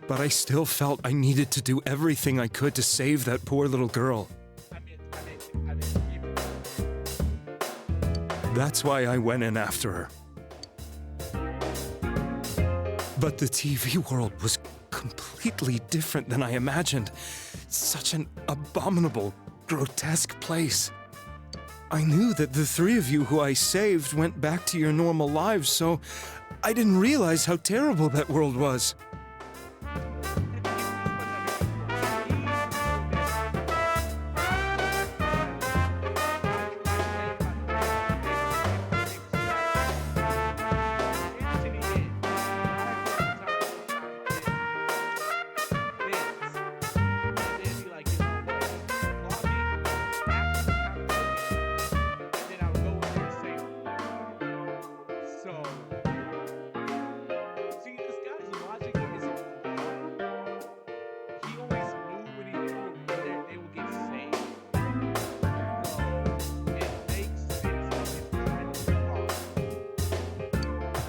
But I still felt I needed to do everything I could to save that poor little girl. That's why I went in after her. But the TV world was completely different than I imagined. Such an abominable, grotesque place. I knew that the three of you who I saved went back to your normal lives, so I didn't realize how terrible that world was.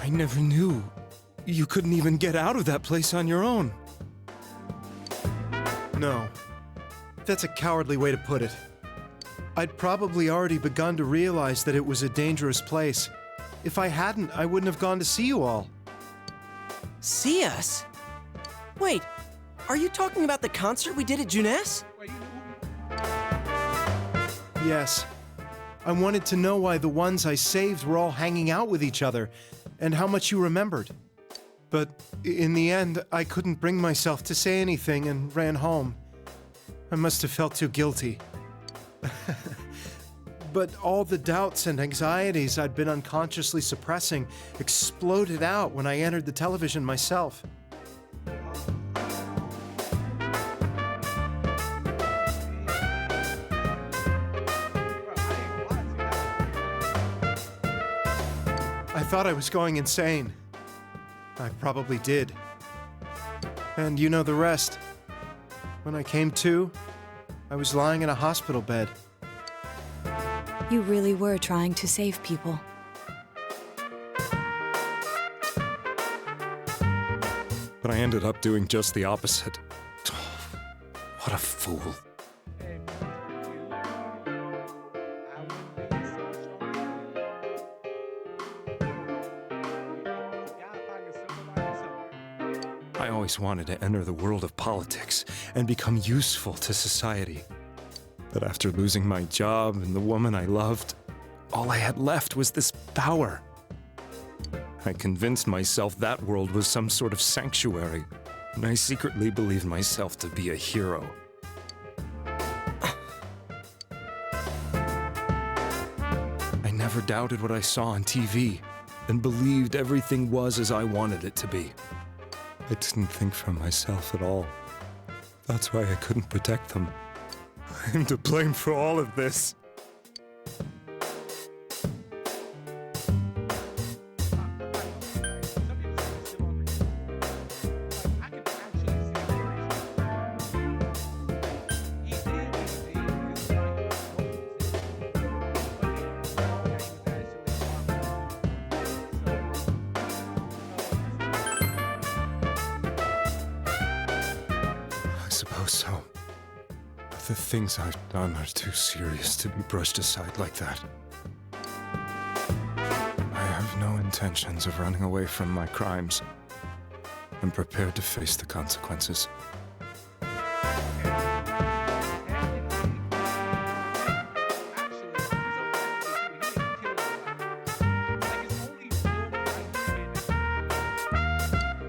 I never knew. You couldn't even get out of that place on your own. No. That's a cowardly way to put it. I'd probably already begun to realize that it was a dangerous place. If I hadn't, I wouldn't have gone to see you all. See us? Wait, are you talking about the concert we did at Juness? Yes. I wanted to know why the ones I saved were all hanging out with each other, and how much you remembered. But in the end, I couldn't bring myself to say anything and ran home. I must have felt too guilty. But all the doubts and anxieties I'd been unconsciously suppressing exploded out when I entered the television myself. I thought I was going insane. I probably did. And you know the rest. When I came to, I was lying in a hospital bed. You really were trying to save people. But I ended up doing just the opposite. What a fool. I always wanted to enter the world of politics and become useful to society. But after losing my job and the woman I loved, all I had left was this power. I convinced myself that world was some sort of sanctuary, and I secretly believed myself to be a hero. I never doubted what I saw on TV. and believed everything was as I wanted it to be. I didn't think for myself at all. That's why I couldn't protect them. I'm to blame for all of this. I suppose so. But the things I've done are too serious to be brushed aside like that. I have no intentions of running away from my crimes. I'm prepared to face the consequences.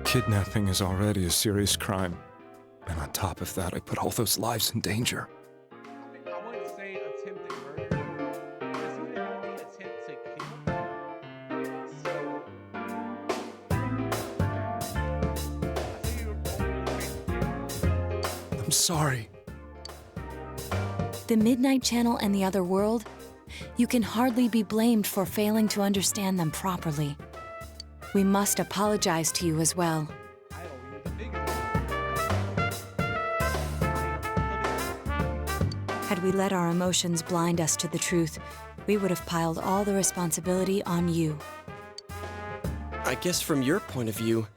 Kidnapping is already a serious crime. And on top of that, I put all those lives in danger. I wouldn't say attempted murder. Because he didn't have the attempt to kill. So, I'm sorry. The Midnight Channel and the other world, you can hardly be blamed for failing to understand them properly. We must apologize to you as well. Had we let our emotions blind us to the truth, we would have piled all the responsibility on you. I guess from your point of view,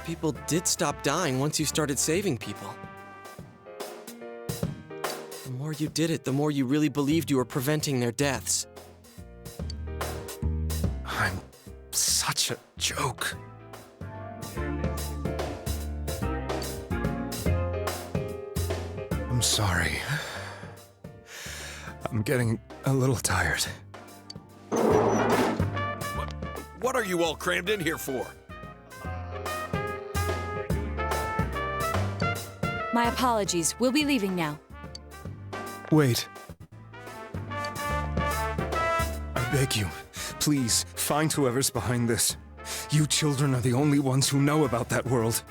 people did stop dying once you started saving people. The more you did it, the more you really believed you were preventing their deaths. I'm such a joke. I'm sorry. I'm getting a little tired. What are you all crammed in here for? My apologies. We'll be leaving now. Wait. I beg you, please, find whoever's behind this. You children are the only ones who know about that world.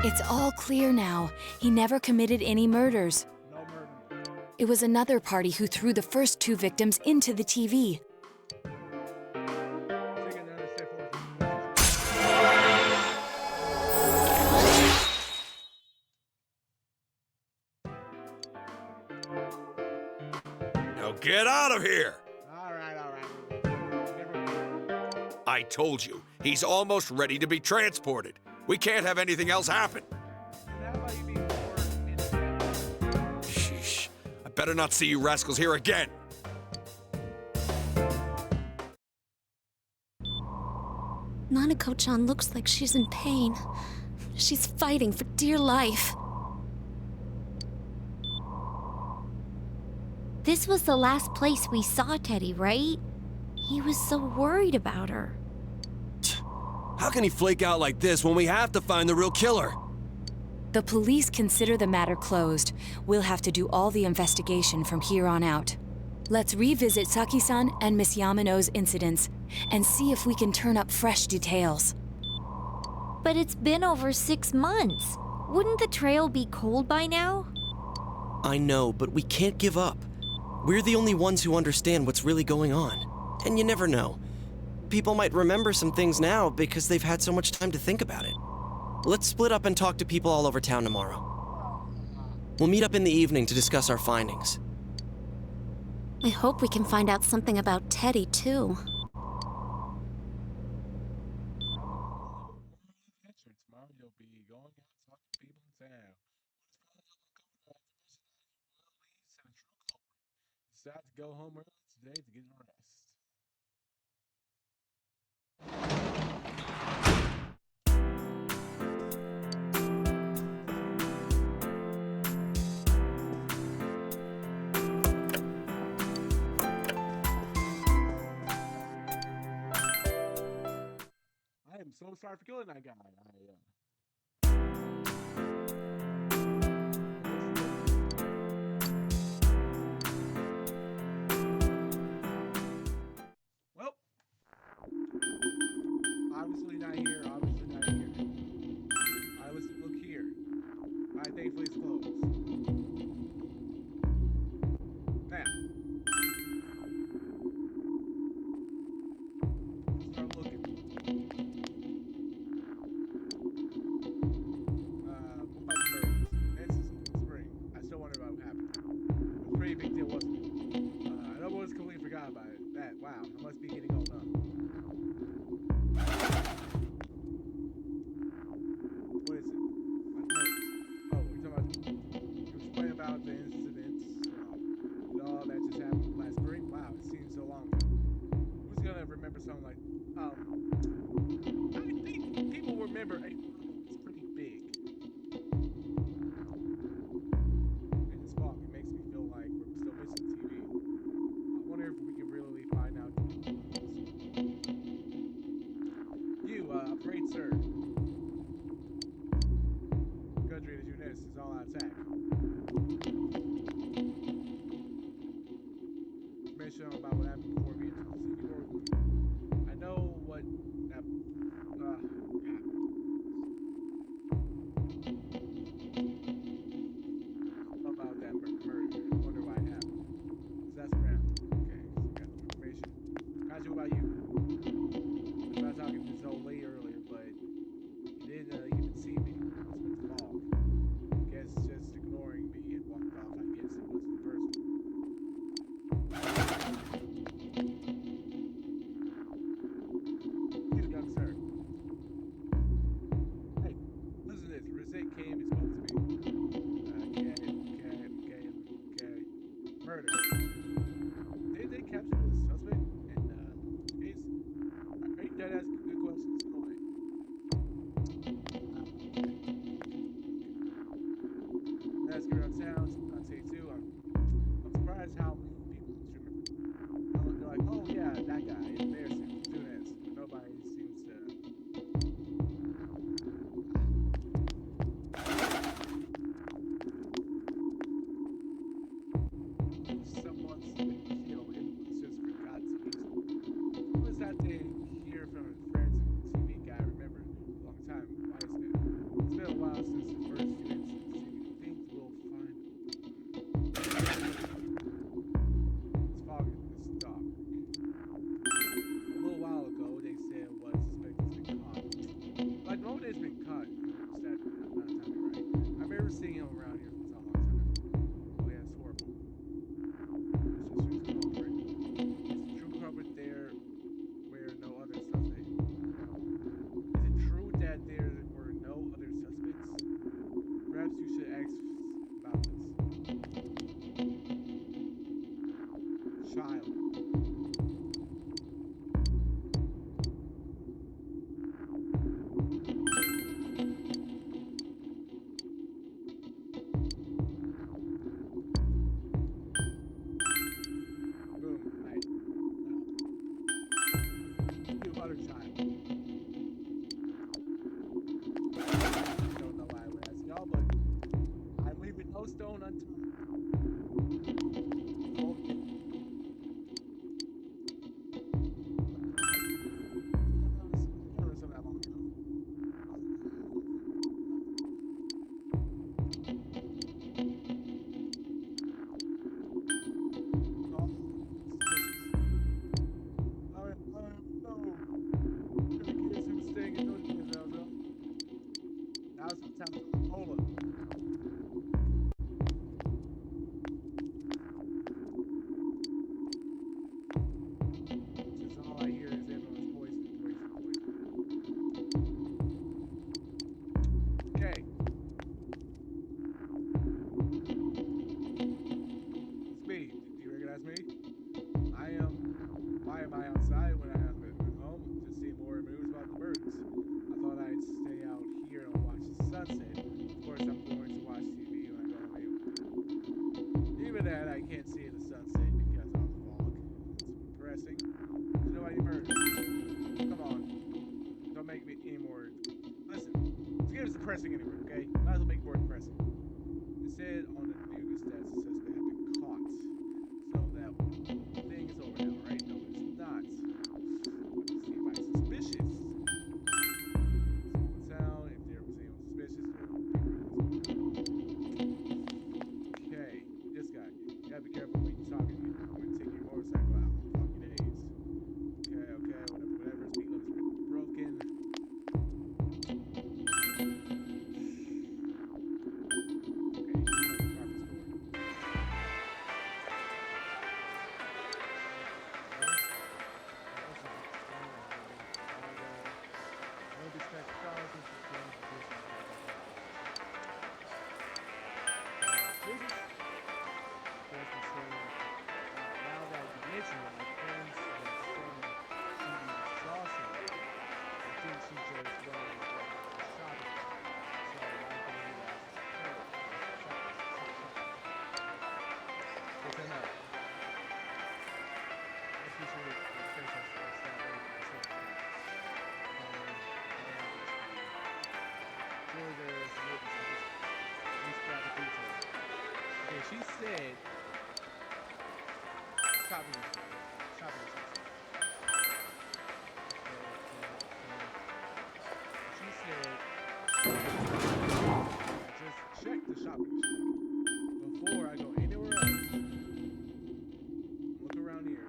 It's all clear now. He never committed any murders. It was another party who threw the first two victims into the TV. Now get out of here! all right. I told you, he's almost ready to be transported. We can't have anything else happen. Sheesh. I better not see you rascals here again. Nanako-chan looks like she's in pain. She's fighting for dear life. This was the last place we saw Teddy, right? He was so worried about her. How can he flake out like this when we have to find the real killer? The police consider the matter closed. We'll have to do all the investigation from here on out. Let's revisit Saki-san and Miss Yamano's incidents and see if we can turn up fresh details. But it's been over 6 months. Wouldn't the trail be cold by now? I know, but we can't give up. We're the only ones who understand what's really going on. And you never know. People might remember some things now because they've had so much time to think about it. Let's split up and talk to people all over town tomorrow. We'll meet up in the evening to discuss our findings. I hope we can find out something about Teddy, too. Tomorrow you'll be going out and talking to people in town. Decide to go home early today to get a rest. I am so sorry for killing that guy. place closed. Now, start looking. What about the birds? This is spring. I still wonder about what happened. It was a pretty big deal, wasn't it? I almost completely forgot about it. That, wow, I must be getting old now. What is it? My birds. Oh, we're talking about. You explain about the incidents. Did all that just happen last spring? Wow, it seems so long ago. Who's gonna remember something like? I think people remember a fog that was pretty big. And this fog, it makes me feel like we're still missing TV. I wonder if we can really find out the truth about this. You, afraid sir. The country that you nest is all out of attack. Information about what happened before we entered the TV world. I know what that. God. About that murder. I wonder why it happened. That's around. Okay, so we got some information. Kaiju, about you? I tried talking to this old lady earlier, but he didn't even see me. Must have been the fog. I guess just ignoring me and walked off. I guess it wasn't personal. You, young sir. Hey, listen to this. Rosette came and spoke to me. Okay. Murder. Did they capture the suspect? And, case? Are you done asking good questions? Go ahead. I'm asking around town. I'd say too. I'm surprised how many people remember. They're like, oh yeah, that guy in the bear suit, doing this, but nobody seems to. Someone's been killed. Everyone's just forgot so easily. Who is that they hear from his friends and TV guy? Remember, a long time. Why is that? It's been a while since the first few incidents. Do you think we'll find? It's foggy. It's dark. A little while ago, they said one suspect has been caught. Like the moment it's been caught, it's that amount of time, right? I remember seeing him around here for a long time. Oh yeah, it's horrible. It's just his culprit. Is the true culprit there where no other suspect? Is it true that there were no other suspects? Perhaps you should ask about this. Child. Boom. Right. You utter child. I don't know why I would ask y'all, but I'm leaving no stone unturned. Okay. I can't remember something that long ago. Call no. The kids who staying in those kids' house, though. Now's the time to hold up. Since all I hear is everyone's poison. Okay, it's me. Do you recognize me? I am. Why am I outside when I am at home? Just seeing more news about the birds. I thought I'd stay out here and watch the sunset. Of course, I'm going to watch TV when I go home anyway. Even that, I can't see the sunset because of the fog. It's depressing. There's nobody murdered. Come on, don't make me any more. Listen, this game is depressing anyway. Okay, might as well make it more depressing. It said on the news that the suspect had been caught, so that whole thing is over now, right? No, it's not. But does anybody suspicious? Small town. If there was anyone suspicious, there would be rumors going on. she said, shopping district. Shopping district. She said, just check the shopping district before I go anywhere else. Look around here.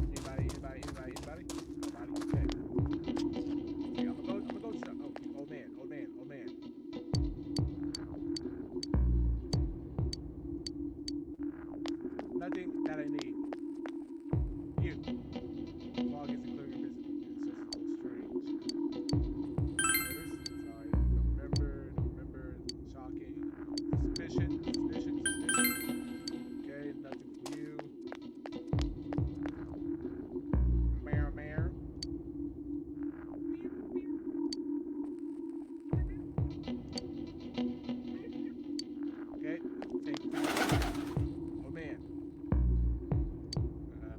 Anybody? Nobody? Okay. Okay, I'm gonna go to oh, old man. Nothing that I need. You. Fog isn't clearing visible. It's just a little strange. Murders? Sorry, don't remember. Shocking. Suspicion. Okay, nothing from you. Mare. Okay, thank you. Oh man.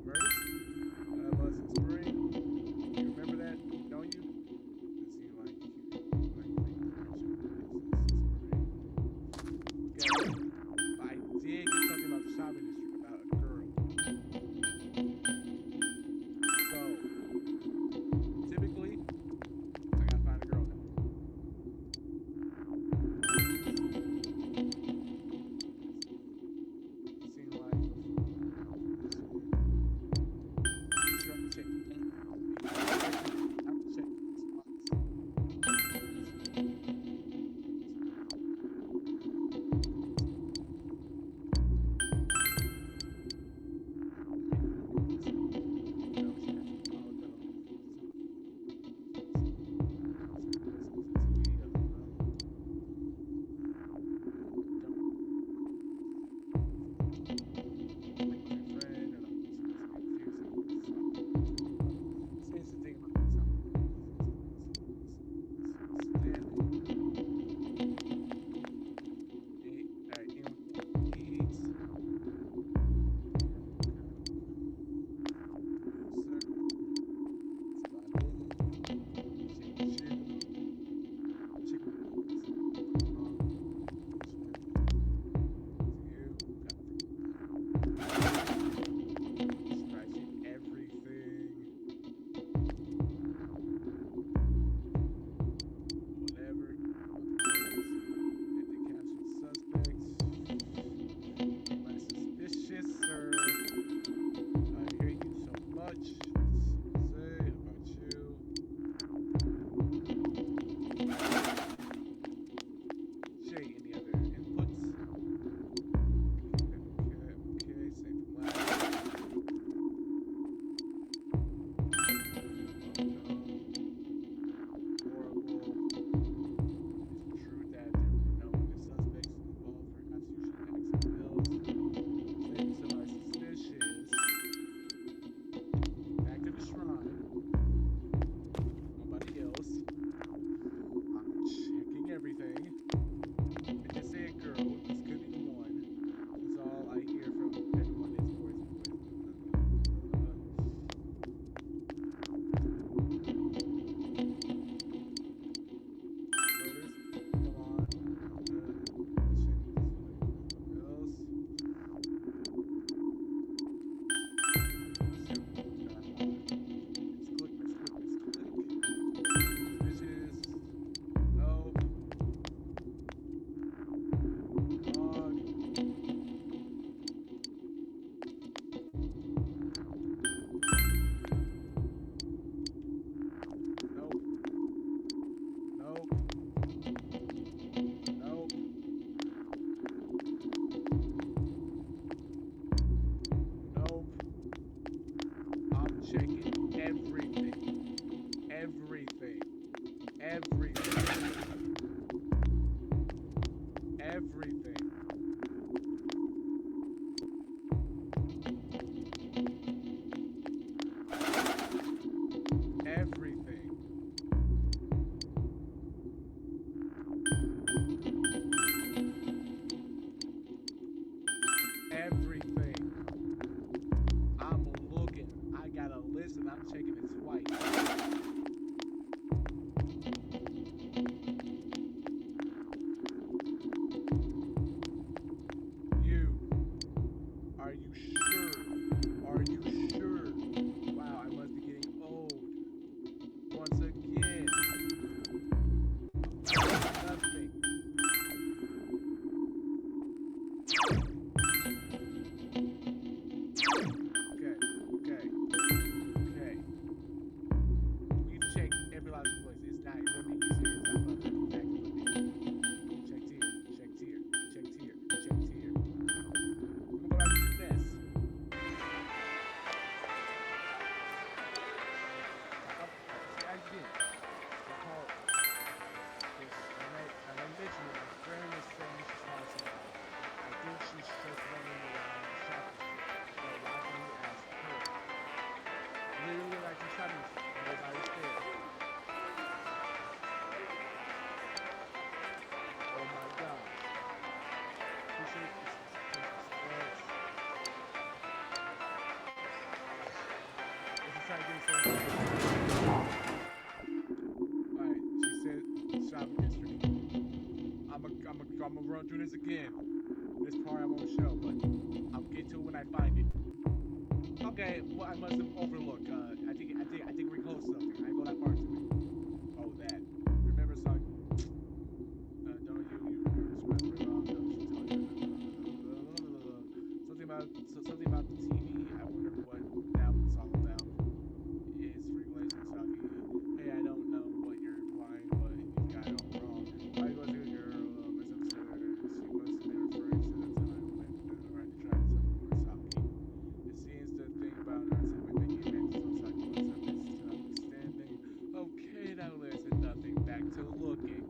Murders? Buzz and Spring. You remember that, don't you? It seemed like okay. But I did get something about the shopping district about a girl. So typically, I gotta find a girl now. Seemed like Okay. We've checked every last place. It's not. It wouldn't be easier. It's not about that. Checked here. Checked here. Checked here. Checked here. I'm gonna go back to this. I did. I called. And I literally, my friend was saying she's housing out. I think she's just running around shopping. So why don't you ask her? Literally like she's shopping. Nobody's there. Oh my god. She said it's trying to get Alright, she said shopping history. I'm gonna run through this again. This part I won't show, but I'll get to it when I find it. Okay, well I must have overlooked. I think we're close to something. I go that far to it. Oh, that. Remember something? Don't something about the TV. I wonder what that was all about. It's regulation talking. Hey, I don't know what you're implying, but you got it all wrong. I go to a girl, misunderstood. She must have been referring to the time when around to try to tell me more talking. It seems the thing about her is we make it make so talking was a misunderstanding. Okay, now listen, nothing. Back to looking.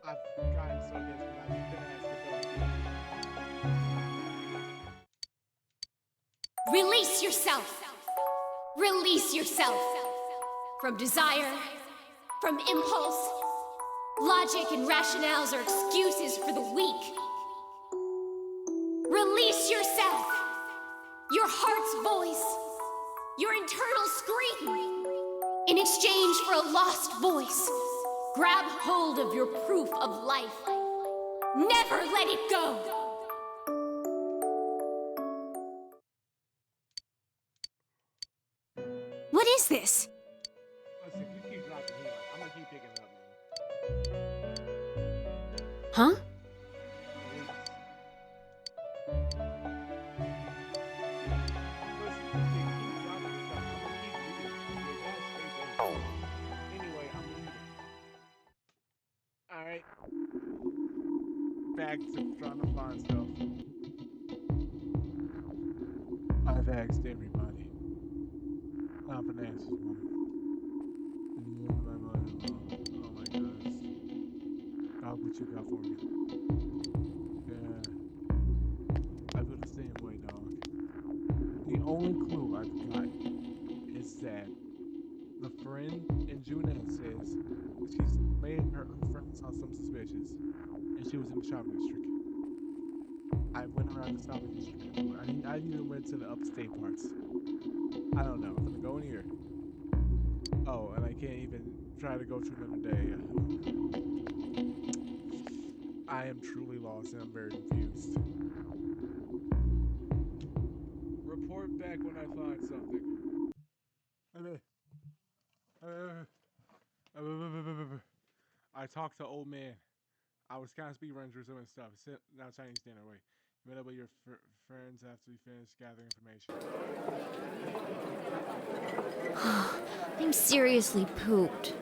I've gotten so desperate. I've been asked to go again. Release yourself! Release yourself! From desire, from impulse. Logic and rationales are excuses for the weak. Release yourself! Your heart's voice, your internal scream. In exchange for a lost voice, grab hold of your proof of life. Never let it go! What is this? Listen, you keep dropping here. I'm gonna keep picking it up, man. Huh? Anyway, I'm leaving. Alright. Back to trying to find stuff. I've asked everybody. Not for answers, woman. Oh my goodness. God, what you got for me? Yeah. I feel the same way, dog. The only clue I've got is that the friend in Junet says she's made her other friends sound some suspicious, and she was in the shopping district. I went around the shopping district. I even went to the upstate parts. I don't know. I'm gonna go in here. Oh, and I can't even try to go to another day. I am truly lost and I'm very confused. Report back when I find something. I talked to old man. I was kind of speed running through some of the stuff. Now Chinese dinner. Wait. Met up with your friends after we finish gathering information. I'm seriously pooped.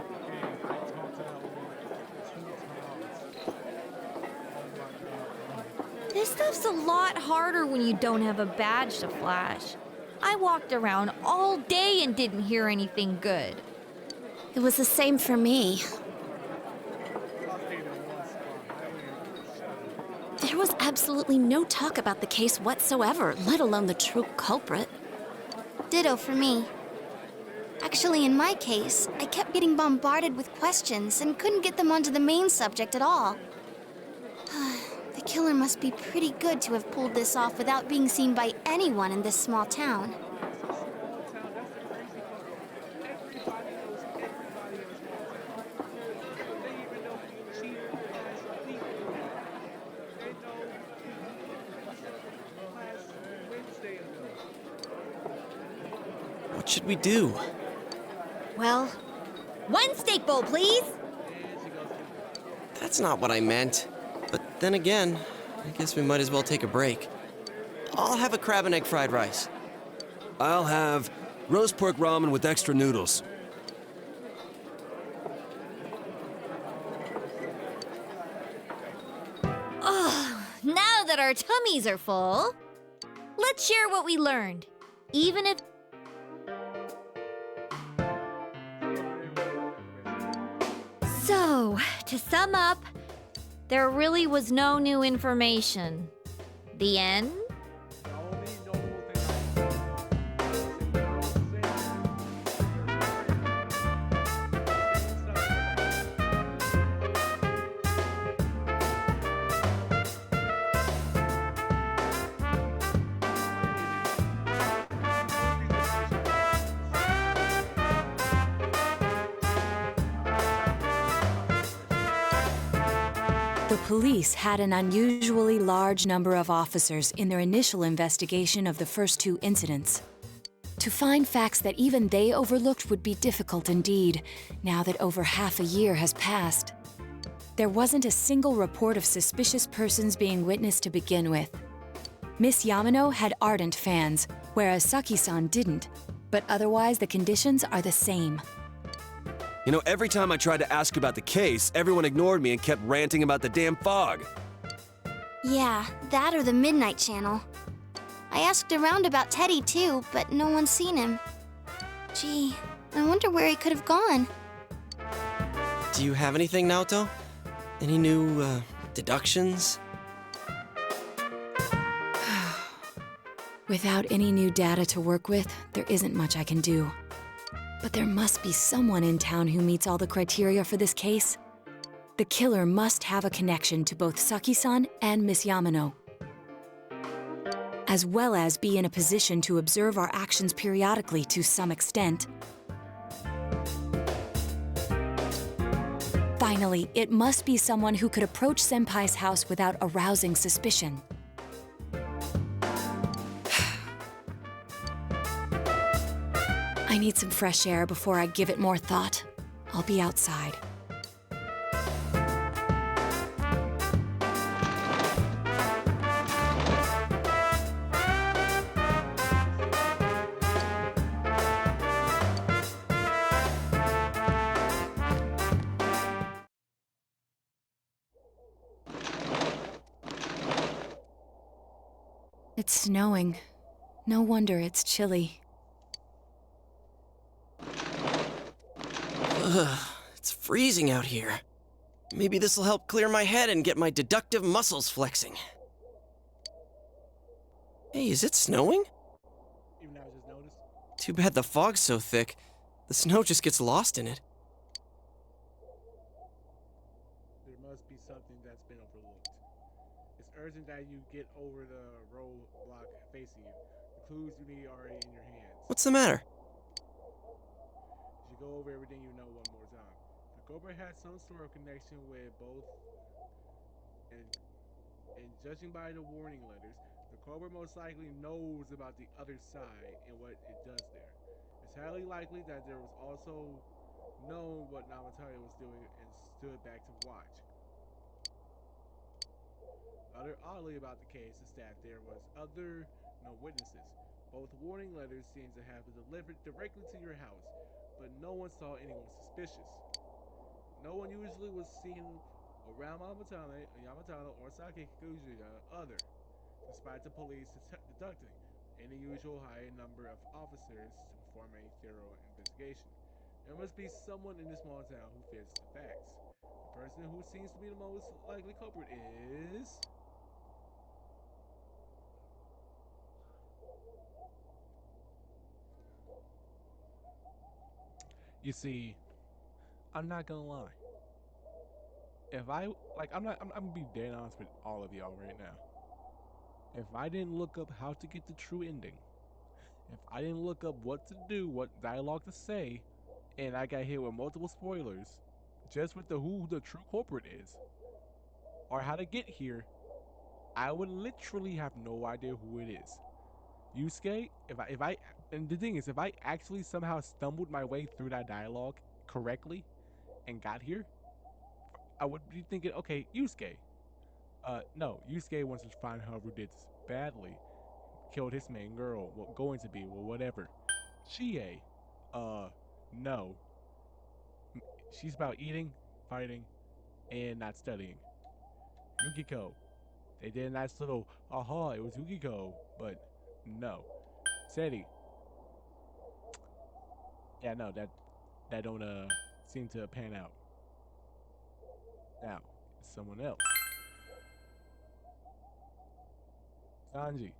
This stuff's a lot harder when you don't have a badge to flash. I walked around all day and didn't hear anything good. It was the same for me. There was absolutely no talk about the case whatsoever, let alone the true culprit. Ditto for me. Actually, in my case, I kept getting bombarded with questions and couldn't get them onto the main subject at all. The killer must be pretty good to have pulled this off without being seen by anyone in this small town. What should we do? Well, one steak bowl, please. That's not what I meant. But then again, I guess we might as well take a break. I'll have a crab and egg fried rice. I'll have roast pork ramen with extra noodles. Oh, now that our tummies are full, let's share what we learned. Even if... So, to sum up, there really was no new information. The end? The police had an unusually large number of officers in their initial investigation of the first two incidents. To find facts that even they overlooked would be difficult indeed, now that over half a year has passed. There wasn't a single report of suspicious persons being witnessed to begin with. Miss Yamano had ardent fans, whereas Saki-san didn't, but otherwise the conditions are the same. You know, every time I tried to ask about the case, everyone ignored me and kept ranting about the damn fog. Yeah, that or the Midnight Channel. I asked around about Teddy too, but no one's seen him. Gee, I wonder where he could have gone. Do you have anything, Naoto? Any new, deductions? Without any new data to work with, there isn't much I can do. But there must be someone in town who meets all the criteria for this case. The killer must have a connection to both Saki-san and Miss Yamano, as well as be in a position to observe our actions periodically to some extent. Finally, it must be someone who could approach Senpai's house without arousing suspicion. I need some fresh air before I give it more thought. I'll be outside. It's snowing. No wonder it's chilly. Ugh, it's freezing out here. Maybe this'll help clear my head and get my deductive muscles flexing. Hey, is it snowing? Even I just noticed. Too bad the fog's so thick. The snow just gets lost in it. There must be something that's been overlooked. It's urgent that you get over the roadblock facing you. The clues you need are in your hands. What's the matter? You should go over everything you know one more time. The Cobra has some sort of connection with both, and judging by the warning letters, the Cobra most likely knows about the other side and what it does there. It's highly likely that there was also known what Namatari was doing and stood back to watch. Oddly about the case is that there was no witnesses. Both warning letters seem to have been delivered directly to your house, but no one saw anyone suspicious. No one usually was seen around Yamatano or Sakikuji other, despite the police deducting any usual high number of officers to perform a thorough investigation. There must be someone in this small town who fits the facts. The person who seems to be the most likely culprit is... You see, I'm not gonna lie. If I I'm gonna be dead honest with all of y'all right now. If I didn't look up how to get the true ending, if I didn't look up what to do, what dialogue to say, and I got hit with multiple spoilers, just with who the true culprit is, or how to get here, I would literally have no idea who it is. Yusuke, and the thing is, if I actually somehow stumbled my way through that dialogue correctly and got here, I would be thinking, okay, Yusuke, No, Yusuke wants to find whoever did this badly, killed his main girl, well, going to be, well, whatever. Chie, no. She's about eating, fighting, and not studying. Yukiko, they did a nice little, aha, it was Yukiko, but no. Seti, yeah, no, that don't, seem to pan out. Now, someone else. Sanji,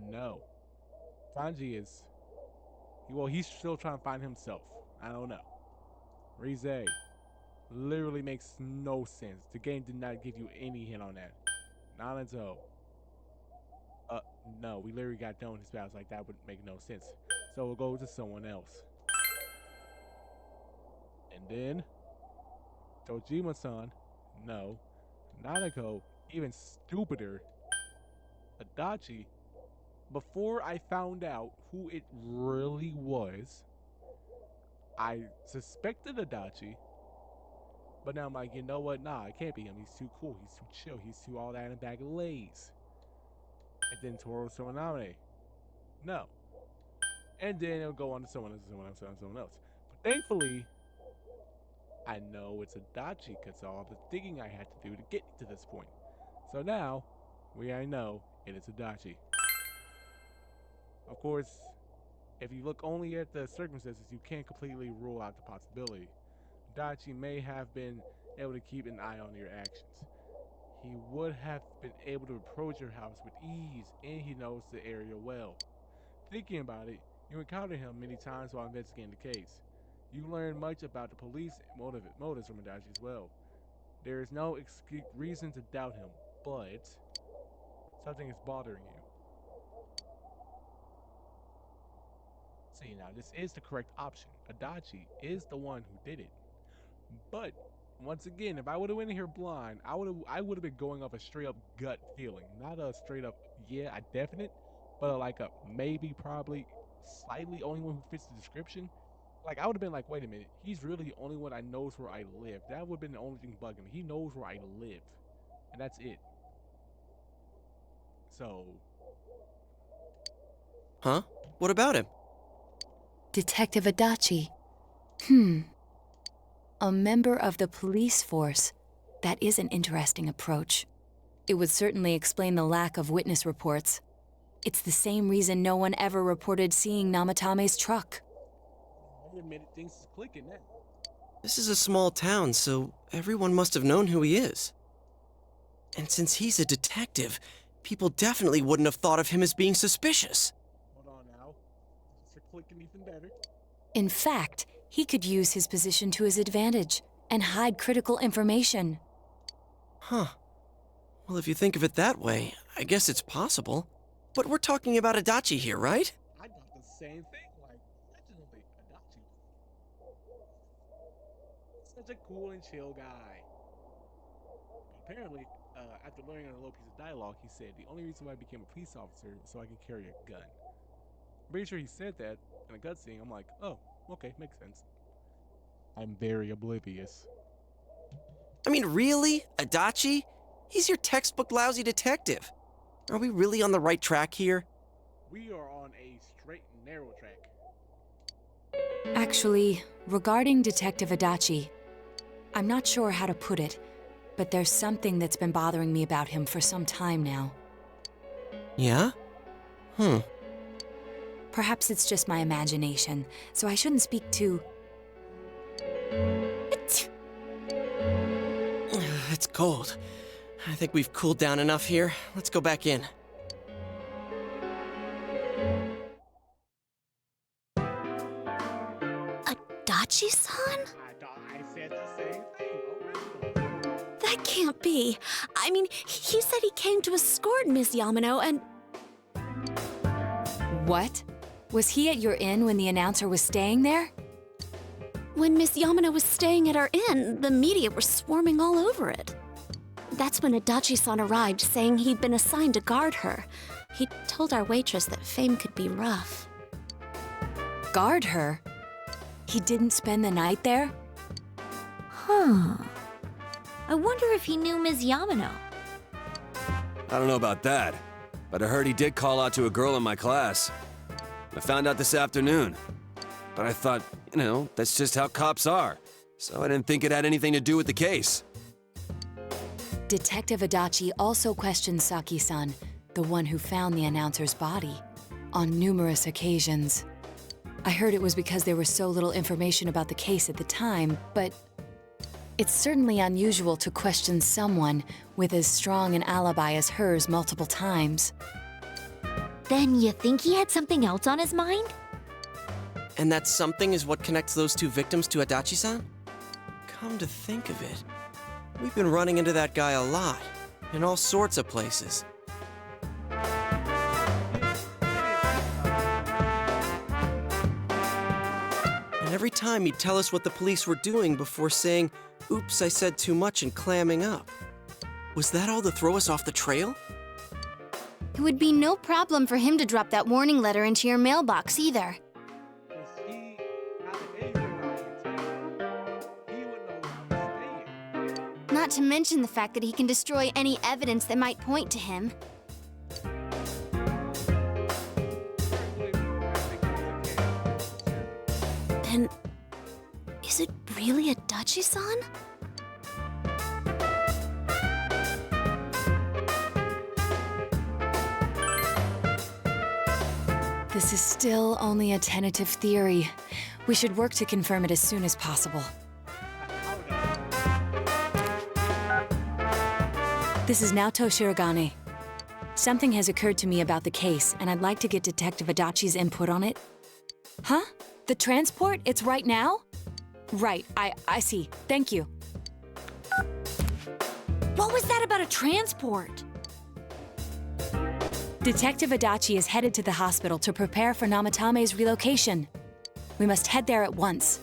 no. Sanji is, well, he's still trying to find himself. I don't know. Rize literally makes no sense. The game did not give you any hint on that. Naruto. No, we literally got done with his battles like that would make no sense. So we'll go to someone else. And then Dojima-san, no. Nanako, even stupider. Adachi, before I found out who it really was, I suspected Adachi, but now I'm like, you know what? Nah, it can't be him. He's too cool. He's too chill. He's too all that in a bag of Lays. And then Toro Somaname, no. And then it'll go on to someone else, someone else. But thankfully, I know it's Adachi because all the thinking I had to do to get to this point. So now, I know it is Adachi. Of course, if you look only at the circumstances, you can't completely rule out the possibility. Adachi may have been able to keep an eye on your actions. He would have been able to approach your house with ease, and he knows the area well. Thinking about it, you encounter him many times while investigating the case. You learn much about the police motives from Adachi as well. There is no reason to doubt him, but something is bothering you. See, now this is the correct option. Adachi is the one who did it. But once again, if I would have went in here blind, I would have been going off a straight up gut feeling, not a straight up a definite, but like a maybe, probably, slightly only one who fits the description. Like I would have been like, wait a minute, he's really the only one that knows where I live. That would have been the only thing bugging me. He knows where I live, and that's it. So, huh? What about him? Detective Adachi. A member of the police force. That is an interesting approach. It would certainly explain the lack of witness reports. It's the same reason no one ever reported seeing Namatame's truck. I admit things is clicking now. This is a small town, so everyone must have known who he is. And since he's a detective, people definitely wouldn't have thought of him as being suspicious. Hold on now. It's clicking even better. In fact, he could use his position to his advantage and hide critical information. Huh. Well, if you think of it that way, I guess it's possible. But we're talking about Adachi here, right? I got the same thing, like, originally, Adachi. Such a cool and chill guy. But apparently, after learning a little piece of dialogue, he said, the only reason why I became a police officer is so I could carry a gun. I'm pretty sure he said that in a cutscene. I'm like, oh, okay, makes sense. I'm very oblivious. I mean, really? Adachi? He's your textbook lousy detective. Are we really on the right track here? We are on a straight and narrow track. Actually, regarding Detective Adachi, I'm not sure how to put it, but there's something that's been bothering me about him for some time now. Yeah? Perhaps it's just my imagination, so I shouldn't speak too... It's cold. I think we've cooled down enough here. Let's go back in. Adachi-san? I said the same thing. That can't be. I mean, he said he came to escort Miss Yamano and... What? Was he at your inn when the announcer was staying there? When Miss Yamano was staying at our inn, the media were swarming all over it. That's when Adachi-san arrived, saying he'd been assigned to guard her. He told our waitress that fame could be rough. Guard her? He didn't spend the night there? Huh. I wonder if he knew Ms. Yamano. I don't know about that, but I heard he did call out to a girl in my class. I found out this afternoon. But I thought, you know, that's just how cops are. So I didn't think it had anything to do with the case. Detective Adachi also questioned Saki-san, the one who found the announcer's body, on numerous occasions. I heard it was because there was so little information about the case at the time, but it's certainly unusual to question someone with as strong an alibi as hers multiple times. Then you think he had something else on his mind? And that something is what connects those two victims to Adachi-san? Come to think of it, we've been running into that guy a lot, in all sorts of places. And every time he'd tell us what the police were doing before saying, "Oops, I said too much," and clamming up. Was that all to throw us off the trail? It would be no problem for him to drop that warning letter into your mailbox either. Not to mention the fact that he can destroy any evidence that might point to him. Then, is it really Adachi-san? This is still only a tentative theory. We should work to confirm it as soon as possible. This is Naoto Shirogane. Something has occurred to me about the case, and I'd like to get Detective Adachi's input on it. Huh? The transport? It's right now? Right, I see. Thank you. What was that about a transport? Detective Adachi is headed to the hospital to prepare for Namatame's relocation. We must head there at once.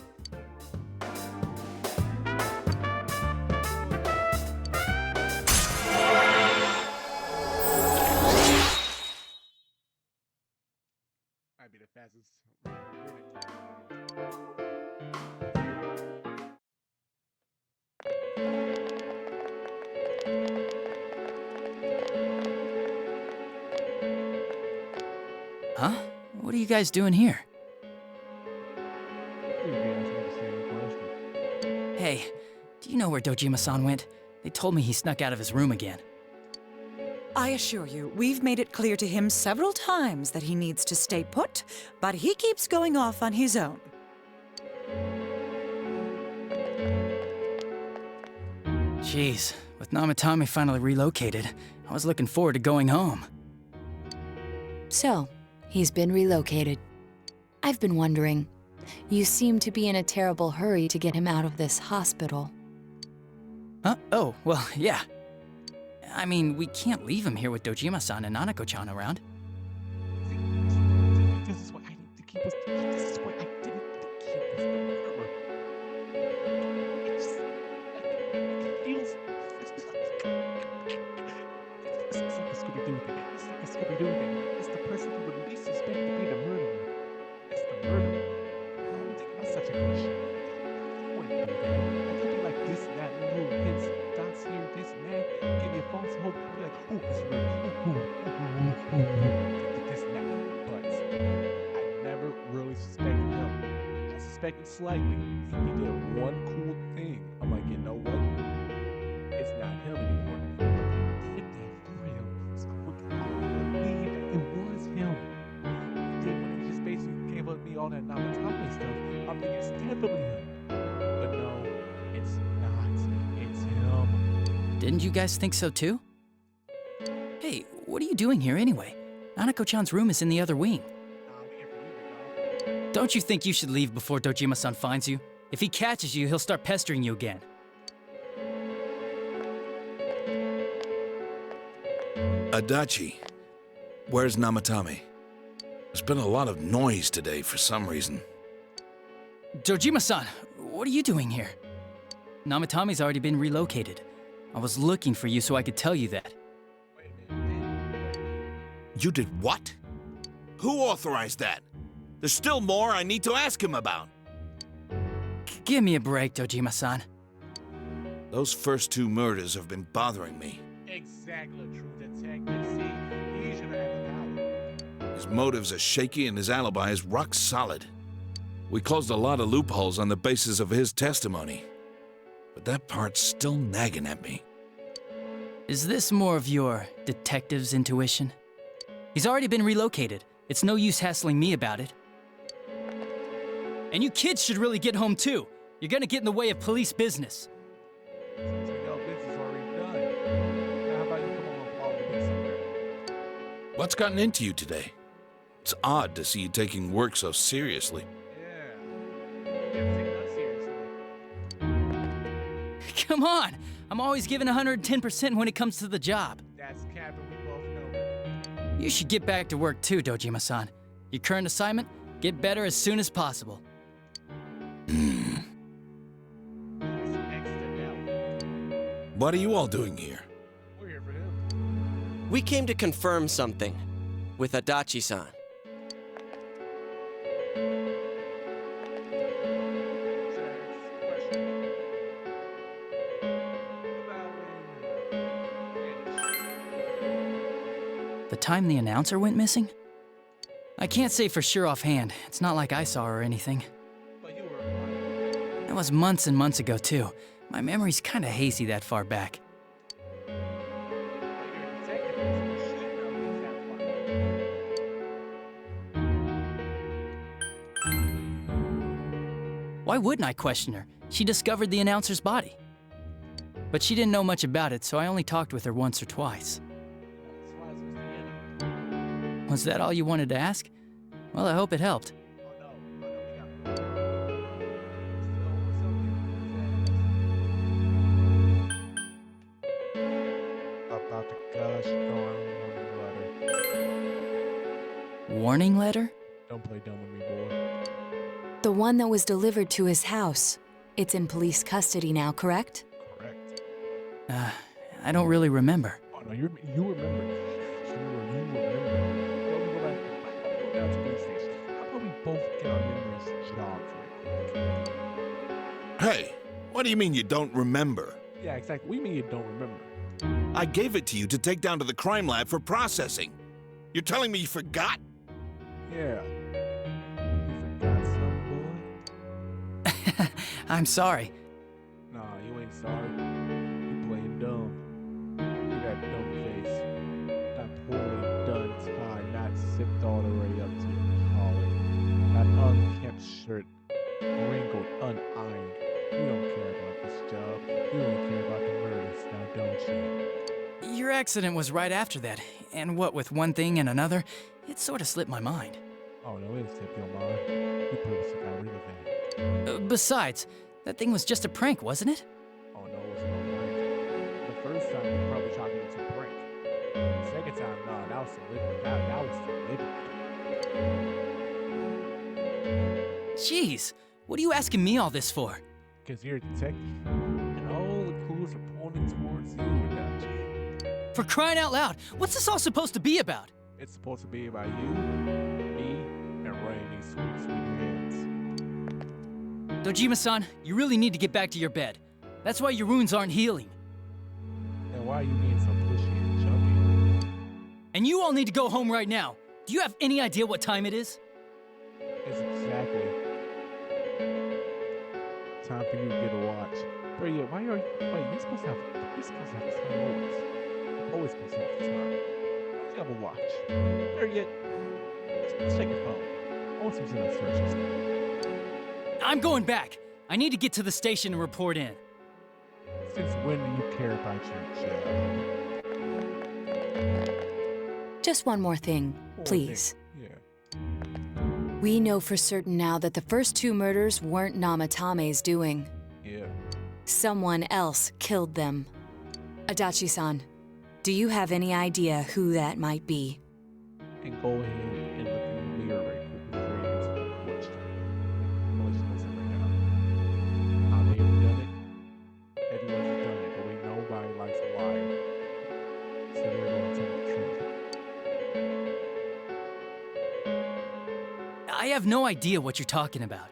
I'd be the fastest. Huh? What are you guys doing here? Hey, do you know where Dojima-san went? They told me he snuck out of his room again. I assure you, we've made it clear to him several times that he needs to stay put, but he keeps going off on his own. Jeez, with Namatame finally relocated, I was looking forward to going home. So, he's been relocated. I've been wondering, you seem to be in a terrible hurry to get him out of this hospital. Huh? Oh, well, yeah. I mean, we can't leave him here with Dojima-san and Nanako-chan around. This is why I need to keep us. This is why I didn't keep us forever. It feels. It's like a Scooby-Doo thing. It's like a Scooby-Doo thing. It's the person who would least suspect to be the murderer. It's the murderer. That's such a cliche. I wouldn't do that. I could be like this, that, little hints, dots here, this, and that. Give me a false hope. Be like, ooh, it's real. This, and that. But I never really suspected him. I suspected slightly. He did one cool thing. I'm like, you know what? It's not him anymore. But they did that for him. So I believe it was him. Then when he just basically gave up me all that Namatame stuff, I'm thinking it's definitely him. But no, it's not. It's him. Didn't you guys think so too? Hey, what are you doing here anyway? Nanako-chan's room is in the other wing. Don't you think you should leave before Dojima-san finds you? If he catches you, he'll start pestering you again. Adachi, where's Namatame? There's been a lot of noise today for some reason. Dojima-san, what are you doing here? Namatame's already been relocated. I was looking for you so I could tell you that. You did what? Who authorized that? There's still more I need to ask him about. Give me a break, Dojima-san. Those first two murders have been bothering me. Exactly, true detective. See, he should have had the power. His motives are shaky and his alibi is rock solid. We closed a lot of loopholes on the basis of his testimony. But that part's still nagging at me. Is this more of your detective's intuition? He's already been relocated. It's no use hassling me about it. And you kids should really get home too. You're gonna get in the way of police business. Seems like y'all business already done. Now, how about you come on and follow me somewhere? What's gotten into you today? It's odd to see you taking work so seriously. Come on! I'm always giving 110% when it comes to the job. That's Captain, we both know it. You should get back to work too, Dojima-san. Your current assignment? Get better as soon as possible. What are you all doing here? We're here for him. We came to confirm something with Adachi-san. The time the announcer went missing? I can't say for sure offhand. It's not like I saw her or anything. That was months and months ago, too. My memory's kinda hazy that far back. Why wouldn't I question her? She discovered the announcer's body. But she didn't know much about it, so I only talked with her once or twice. Was that all you wanted to ask? Well, I hope it helped. About the gosh darn warning letter. Warning letter? Don't play dumb with me, boy. The one that was delivered to his house. It's in police custody now, correct? Correct. I don't really remember. Oh no, you remember. You remember. Go down to the police station. How about we both get our memories jogged real quick? Hey, what do you mean you don't remember? Yeah, exactly. We mean you don't remember. I gave it to you to take down to the crime lab for processing. You're telling me you forgot? Yeah. You forgot something, boy? I'm sorry. Nah, you ain't sorry. You playing dumb. Look at that dumb face. That poorly done tie, not zipped all the way up to your collar. That unkempt shirt, wrinkled, unironed. You don't care about this job. You don't care about the murders, now don't you? Your accident was right after that, and what with one thing and another, it sort of slipped my mind. Oh no, it slipped your mind. You purposely got rid of that. Besides, that thing was just a prank, wasn't it? Oh no, it was no prank. The first time you probably chalked it to a prank. The second time, nah, that was deliberate. That was deliberate. Jeez, what are you asking me all this for? Because you're a detective, and all the clues are pointing towards you, Adachi. For crying out loud, what's this all supposed to be about? It's supposed to be about you, me, and Rainy, sweet hands. Dojima-san, you really need to get back to your bed. That's why your wounds aren't healing. And why are you being so pushy and jumpy? And you all need to go home right now. Do you have any idea what time it is? It's exactly time for you to get a watch. But yeah, why are you? Wait, you're supposed to have time always. You're always supposed to have time. Why don't you have a watch? There yet. Let's check your phone. I want some on searches. I'm going back. I need to get to the station and report in. Since when do you care about your job? Just one more thing, please. Yeah. We know for certain now that the first two murders weren't Namatame's doing. Yeah. Someone else killed them. Adachi-san, do you have any idea who that might be? And go ahead and look in the mirror right quick before you answer the question. Right now. I may have done it. Everyone's done it, but we know nobody likes a liar. So they're going to tell the truth. I have no idea what you're talking about.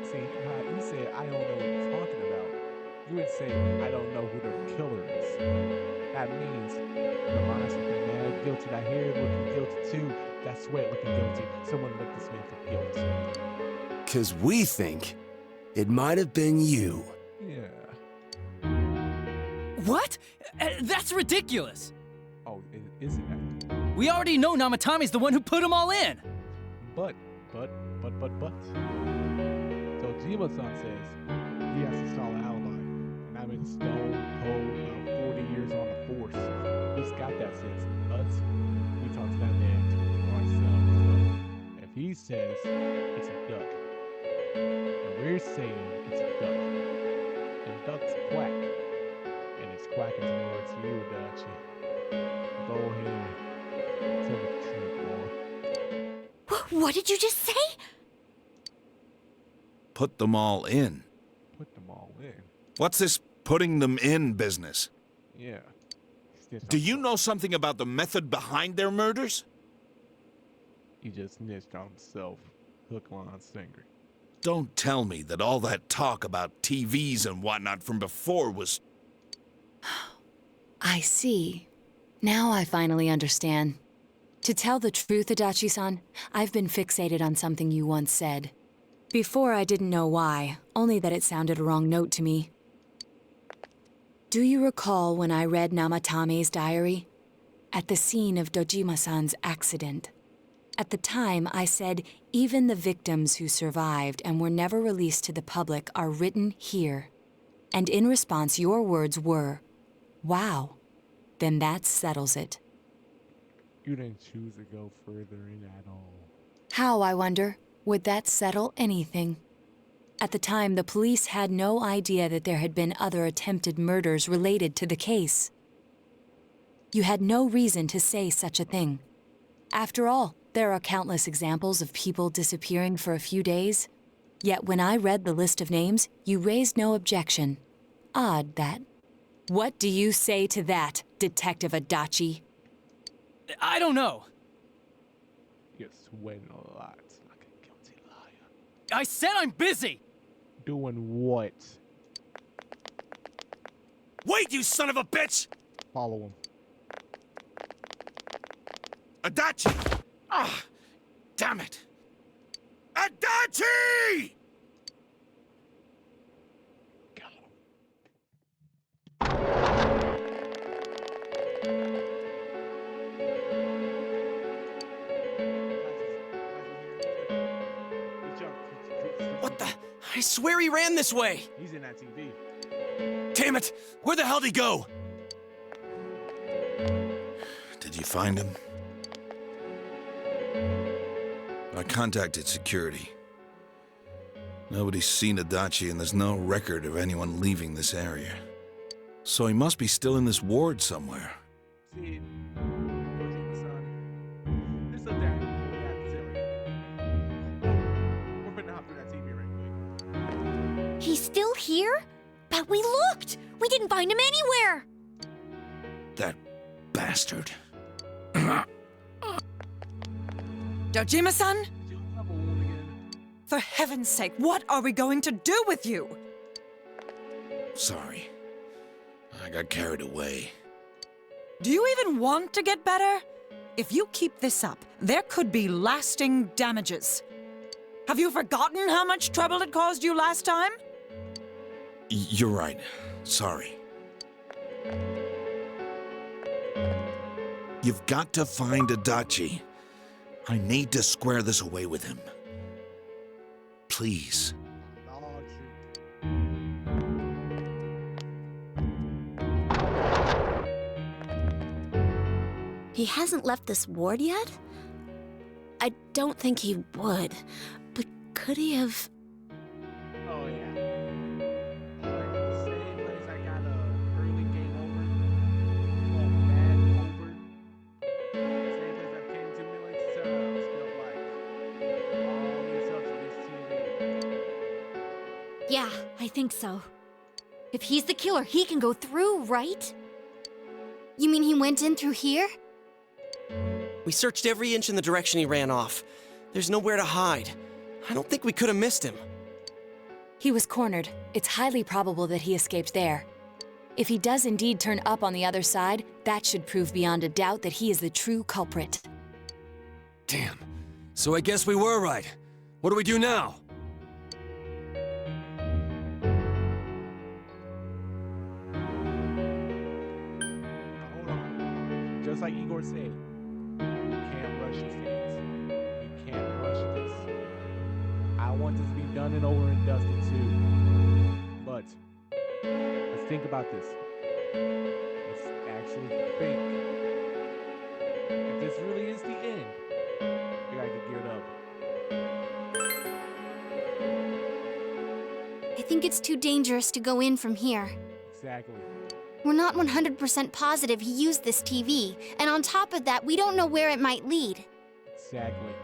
See, you said, I don't know what you're talking about. You would say, I don't know who the killer is. That means the mind's looking mad guilty. That hair looking guilty too. That sweat looking guilty. Someone look this man for guilt. 'Cause we think it might have been you. Yeah. What? That's ridiculous. Oh, isn't that? We already know Namatomi's the one who put them all in. But. Dojima-san says he has a solid alibi. And I've been stone cold 40 years on the force. He's got that sense. Us, we talk to that man ourselves. So if he says it's a duck, and we're saying it's a duck, the duck's quack, and it's quacking towards you, Dachi. Go ahead, tell the truth, boy. What did you just say? Put them all in. Put them all in. What's this putting them in business? Yeah. Do you know something about the method behind their murders? He just snitched on himself. Hook, line, sinker. Don't tell me that all that talk about TVs and whatnot from before was... I see. Now I finally understand. To tell the truth, Adachi-san, I've been fixated on something you once said. Before I didn't know why, only that it sounded a wrong note to me. Do you recall when I read Namatame's diary? At the scene of Dojima-san's accident. At the time, I said, even the victims who survived and were never released to the public are written here. And in response, your words were, wow, then that settles it. You didn't choose to go further in at all. How, I wonder, would that settle anything? At the time, the police had no idea that there had been other attempted murders related to the case. You had no reason to say such a thing. After all, there are countless examples of people disappearing for a few days. Yet when I read the list of names, you raised no objection. Odd, that. What do you say to that, Detective Adachi? I don't know. You're sweating a lot like a guilty liar. I said I'm busy! Doing what? Wait, you son of a bitch! Follow him. Adachi! Ah! Damn it! Adachi! What the? I swear he ran this way. He's in that TV. Damn it! Where the hell did he go? Did you find him? I contacted security. Nobody's seen Adachi and there's no record of anyone leaving this area. So he must be still in this ward somewhere. See, Dojima-san, there's something I have to tell you. We're finna hop through that TV right quick. He's still here? But we looked! We didn't find him anywhere! That bastard. Dojima-san? For heaven's sake, what are we going to do with you? Sorry. I got carried away. Do you even want to get better? If you keep this up, there could be lasting damages. Have you forgotten how much trouble it caused you last time? You're right. Sorry. You've got to find Adachi. I need to square this away with him. Please. He hasn't left this ward yet? I don't think he would, but could he have... Oh, yeah. Like the same place I got a early game over. Well, bad over. Same place I've came to millions of times, felt like. All these up to this TV. Yeah, I think so. If he's the killer, he can go through, right? You mean he went in through here? We searched every inch in the direction he ran off. There's nowhere to hide. I don't think we could have missed him. He was cornered. It's highly probable that he escaped there. If he does indeed turn up on the other side, that should prove beyond a doubt that he is the true culprit. Damn. So I guess we were right. What do we do now? Hold on. Just like Igor said, you can't rush these things. You can't rush this. I want this to be done and over and dusted too. But let's think about this. Let's actually think. If this really is the end, we gotta get geared up. I think it's too dangerous to go in from here. Exactly. We're not 100% positive he used this TV, and on top of that, we don't know where it might lead. Exactly.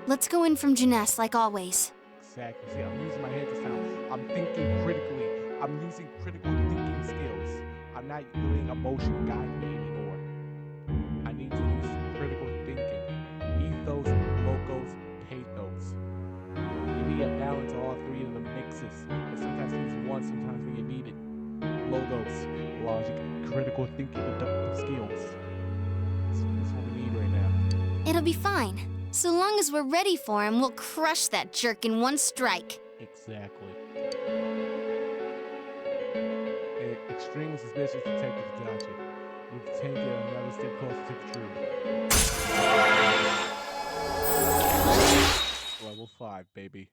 Let's go in from Jeunesse like always. Exactly. See, I'm using my head this time. I'm thinking critically. I'm using critical thinking skills. I'm not doing emotion guiding me anymore. I need to use critical thinking. Ethos, logos, pathos. You need a balance of all three of the mixes. And sometimes you use one, sometimes when you need it. Logos, logic, critical thinking, deductive skills. That's what we need right now. It'll be fine. So long as we're ready for him, we'll crush that jerk in one strike. Exactly. Extremely suspicious Detective Dachi. We've taken another step closer to the truth. Level 5, baby.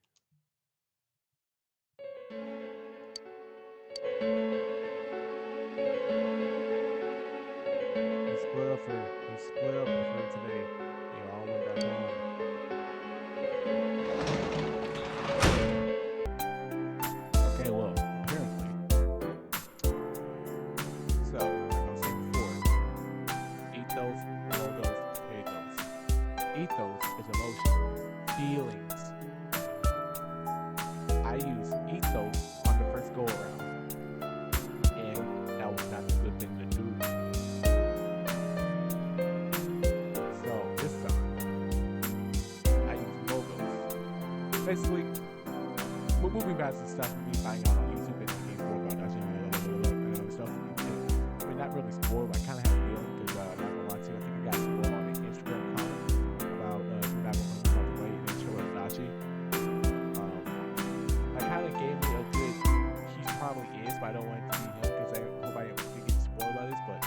We split up for today. They all went back home. Okay, well, apparently. So, like I was saying before, ethos, logos, pathos. Ethos is emotion, feelings. I used ethos on the first go around, and that was not a good thing to do. So this time, I used logos. Basically, we're moving past the stuff me buying out on YouTube and being spoiled about that and other stuff. I mean, not really spoiled, but I kind of had a feeling because I'm not gonna lie to you. I think I got spoiled on the Instagram comment about not going to way and show Dachi. That kind of gave me a good. He probably is, but I don't want it to be him because I hope I didn't get spoiled by this, but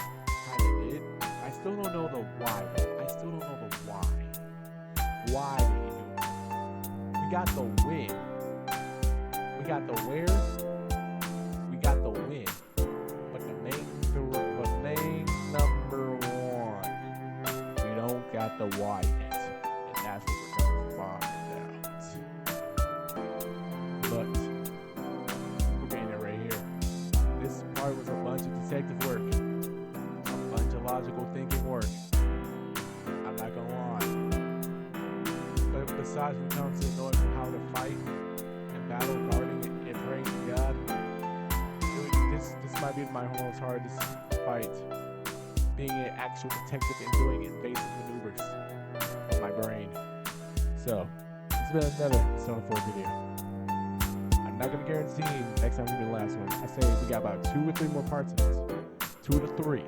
kind of did. I still don't know the why though. I still don't know the why. Why did he do it? We got the win. We got the where, we got the win, but the main number one, we don't got the why yet, and that's what we're gonna find out. But we're getting it right here. This part was a bunch of detective work, a bunch of logical thinking work. I'm not gonna lie. But besides when it comes to knowing how to fight and battle, guarding it, and praying to God, this might be my most hardest fight. Being an actual detective and doing invasive maneuvers of my brain. So, it's been another Stone 4 video. I'm not gonna guarantee next time will be the last one. I say we got about 2 or 3 more parts of this. 2 to 3.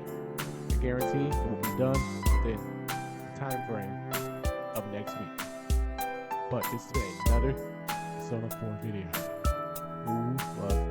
I guarantee it will be done within the time frame of next week. But this has been another Stone 4 video. Who love